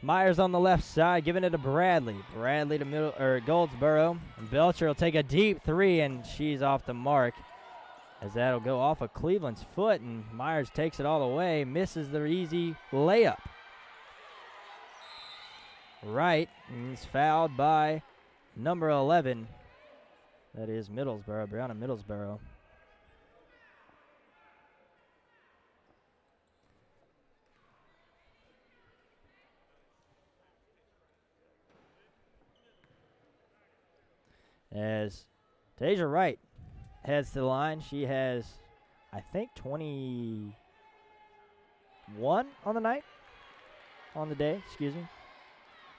Myers on the left side, giving it to Bradley. Bradley to Goldsboro. And Belcher will take a deep three, and she's off the mark, as that'll go off of Cleveland's foot, and Myers takes it all the way, misses the easy layup. Right, and is fouled by number 11. That is Middlesboro, Brianna Middlesboro. As Tasia Wright heads to the line, she has, I think, 21 on the night, on the day, excuse me.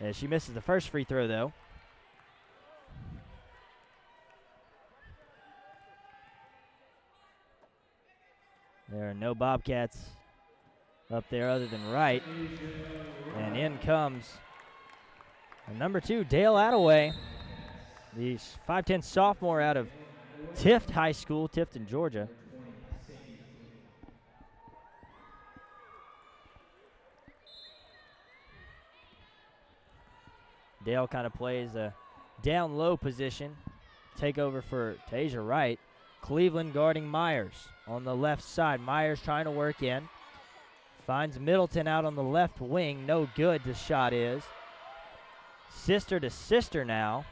As she misses the first free throw, though. There are no Bobcats up there other than Wright. And in comes number 2, Dale Attaway. The 5'10" sophomore out of Tift High School, Tifton, Georgia. Dale kind of plays a down low position. Take over for Tasia Wright. Cleveland guarding Myers on the left side. Myers trying to work in. Finds Middleton out on the left wing. No good, the shot is. Sister to sister now.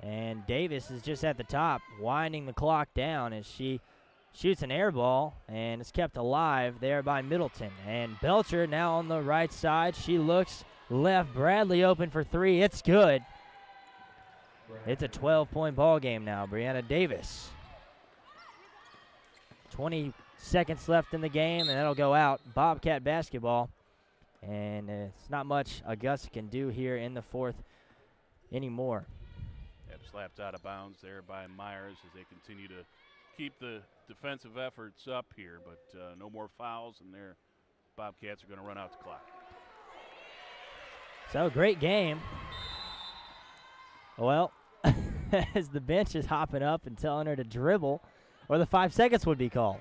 And Davis is just at the top, winding the clock down as she shoots an air ball, and it's kept alive there by Middleton. And Belcher now on the right side. She looks left. Bradley open for 3. It's good. It's a 12-point ball game now. Brianna Davis. 20 seconds left in the game, and that'll go out. Bobcat basketball. And it's not much Augusta can do here in the fourth anymore. Slapped out of bounds there by Myers as they continue to keep the defensive efforts up here, but no more fouls, and their Bobcats are going to run out the clock. So, great game. Well, as the bench is hopping up and telling her to dribble, or the 5 seconds would be called.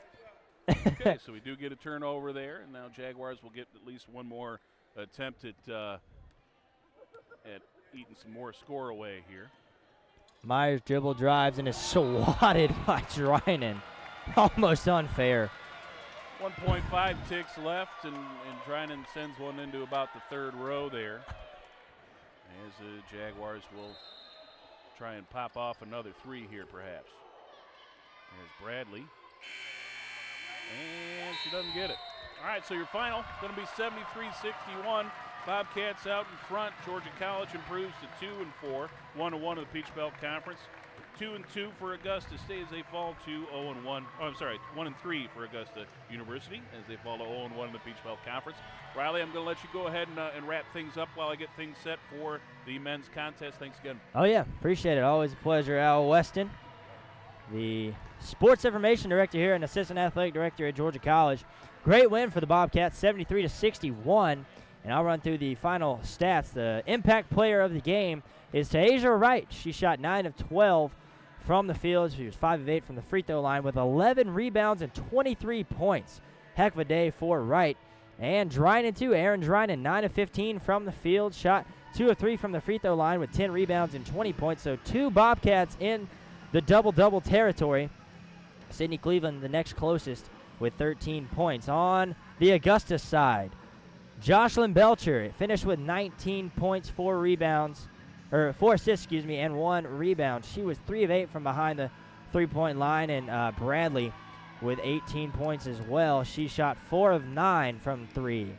Okay, so we do get a turnover there, and now Jaguars will get at least one more attempt at eating some more score away here. Myers dribble drives and is swatted by Drinan. Almost unfair. 1.5 ticks left, and Drinan sends one into about the third row there. As the Jaguars will try and pop off another 3 here, perhaps. There's Bradley. And she doesn't get it. All right, so your final going to be 73-61. Bobcats out in front. Georgia College improves to 2-4, 1-1 in the Peach Belt Conference. 2-2 for Augusta State as they fall to 0-1. Oh, I'm sorry, 1-3 for Augusta University as they fall to 0-1 in the Peach Belt Conference. Riley, I'm going to let you go ahead and wrap things up while I get things set for the men's contest. Thanks again. Oh yeah, appreciate it. Always a pleasure. Al Weston, the Sports Information Director here and Assistant Athletic Director at Georgia College. Great win for the Bobcats, 73-61. And I'll run through the final stats. The impact player of the game is Tasia Wright. She shot 9 of 12 from the field. She was 5 of 8 from the free throw line with 11 rebounds and 23 points. Heck of a day for Wright. And Drinan too. Aaron Drinan, 9 of 15 from the field. Shot 2 of 3 from the free throw line with 10 rebounds and 20 points. So 2 Bobcats in the double-double territory. Sydney Cleveland the next closest with 13 points. On the Augusta side, Jocelyn Belcher finished with 19 points, 4 rebounds, or 4 assists, and 1 rebound. She was 3 of 8 from behind the three-point line, and Bradley with 18 points as well. She shot 4 of 9 from 3.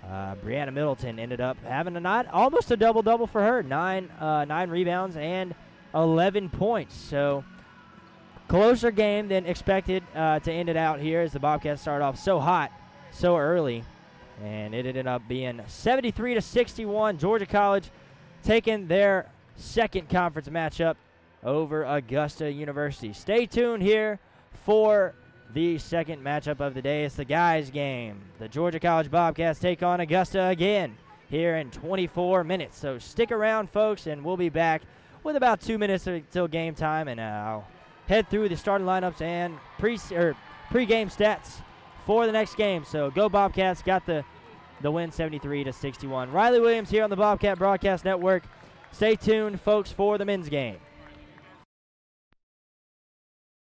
Brianna Middleton ended up having almost a double-double for her, 9 rebounds and 11 points. So closer game than expected to end it out here as the Bobcats started off so hot so early, and it ended up being 73-61. Georgia College taking their second conference matchup over Augusta University. Stay tuned here for the second matchup of the day. It's the guys' game. The Georgia College Bobcats take on Augusta again here in 24 minutes. So stick around, folks, and we'll be back with about 2 minutes until game time, and I'll head through the starting lineups and pre-game stats for the next game. So go Bobcats, got the win 73-61. Riley Williams here on the Bobcat Broadcast Network. Stay tuned, folks, for the men's game.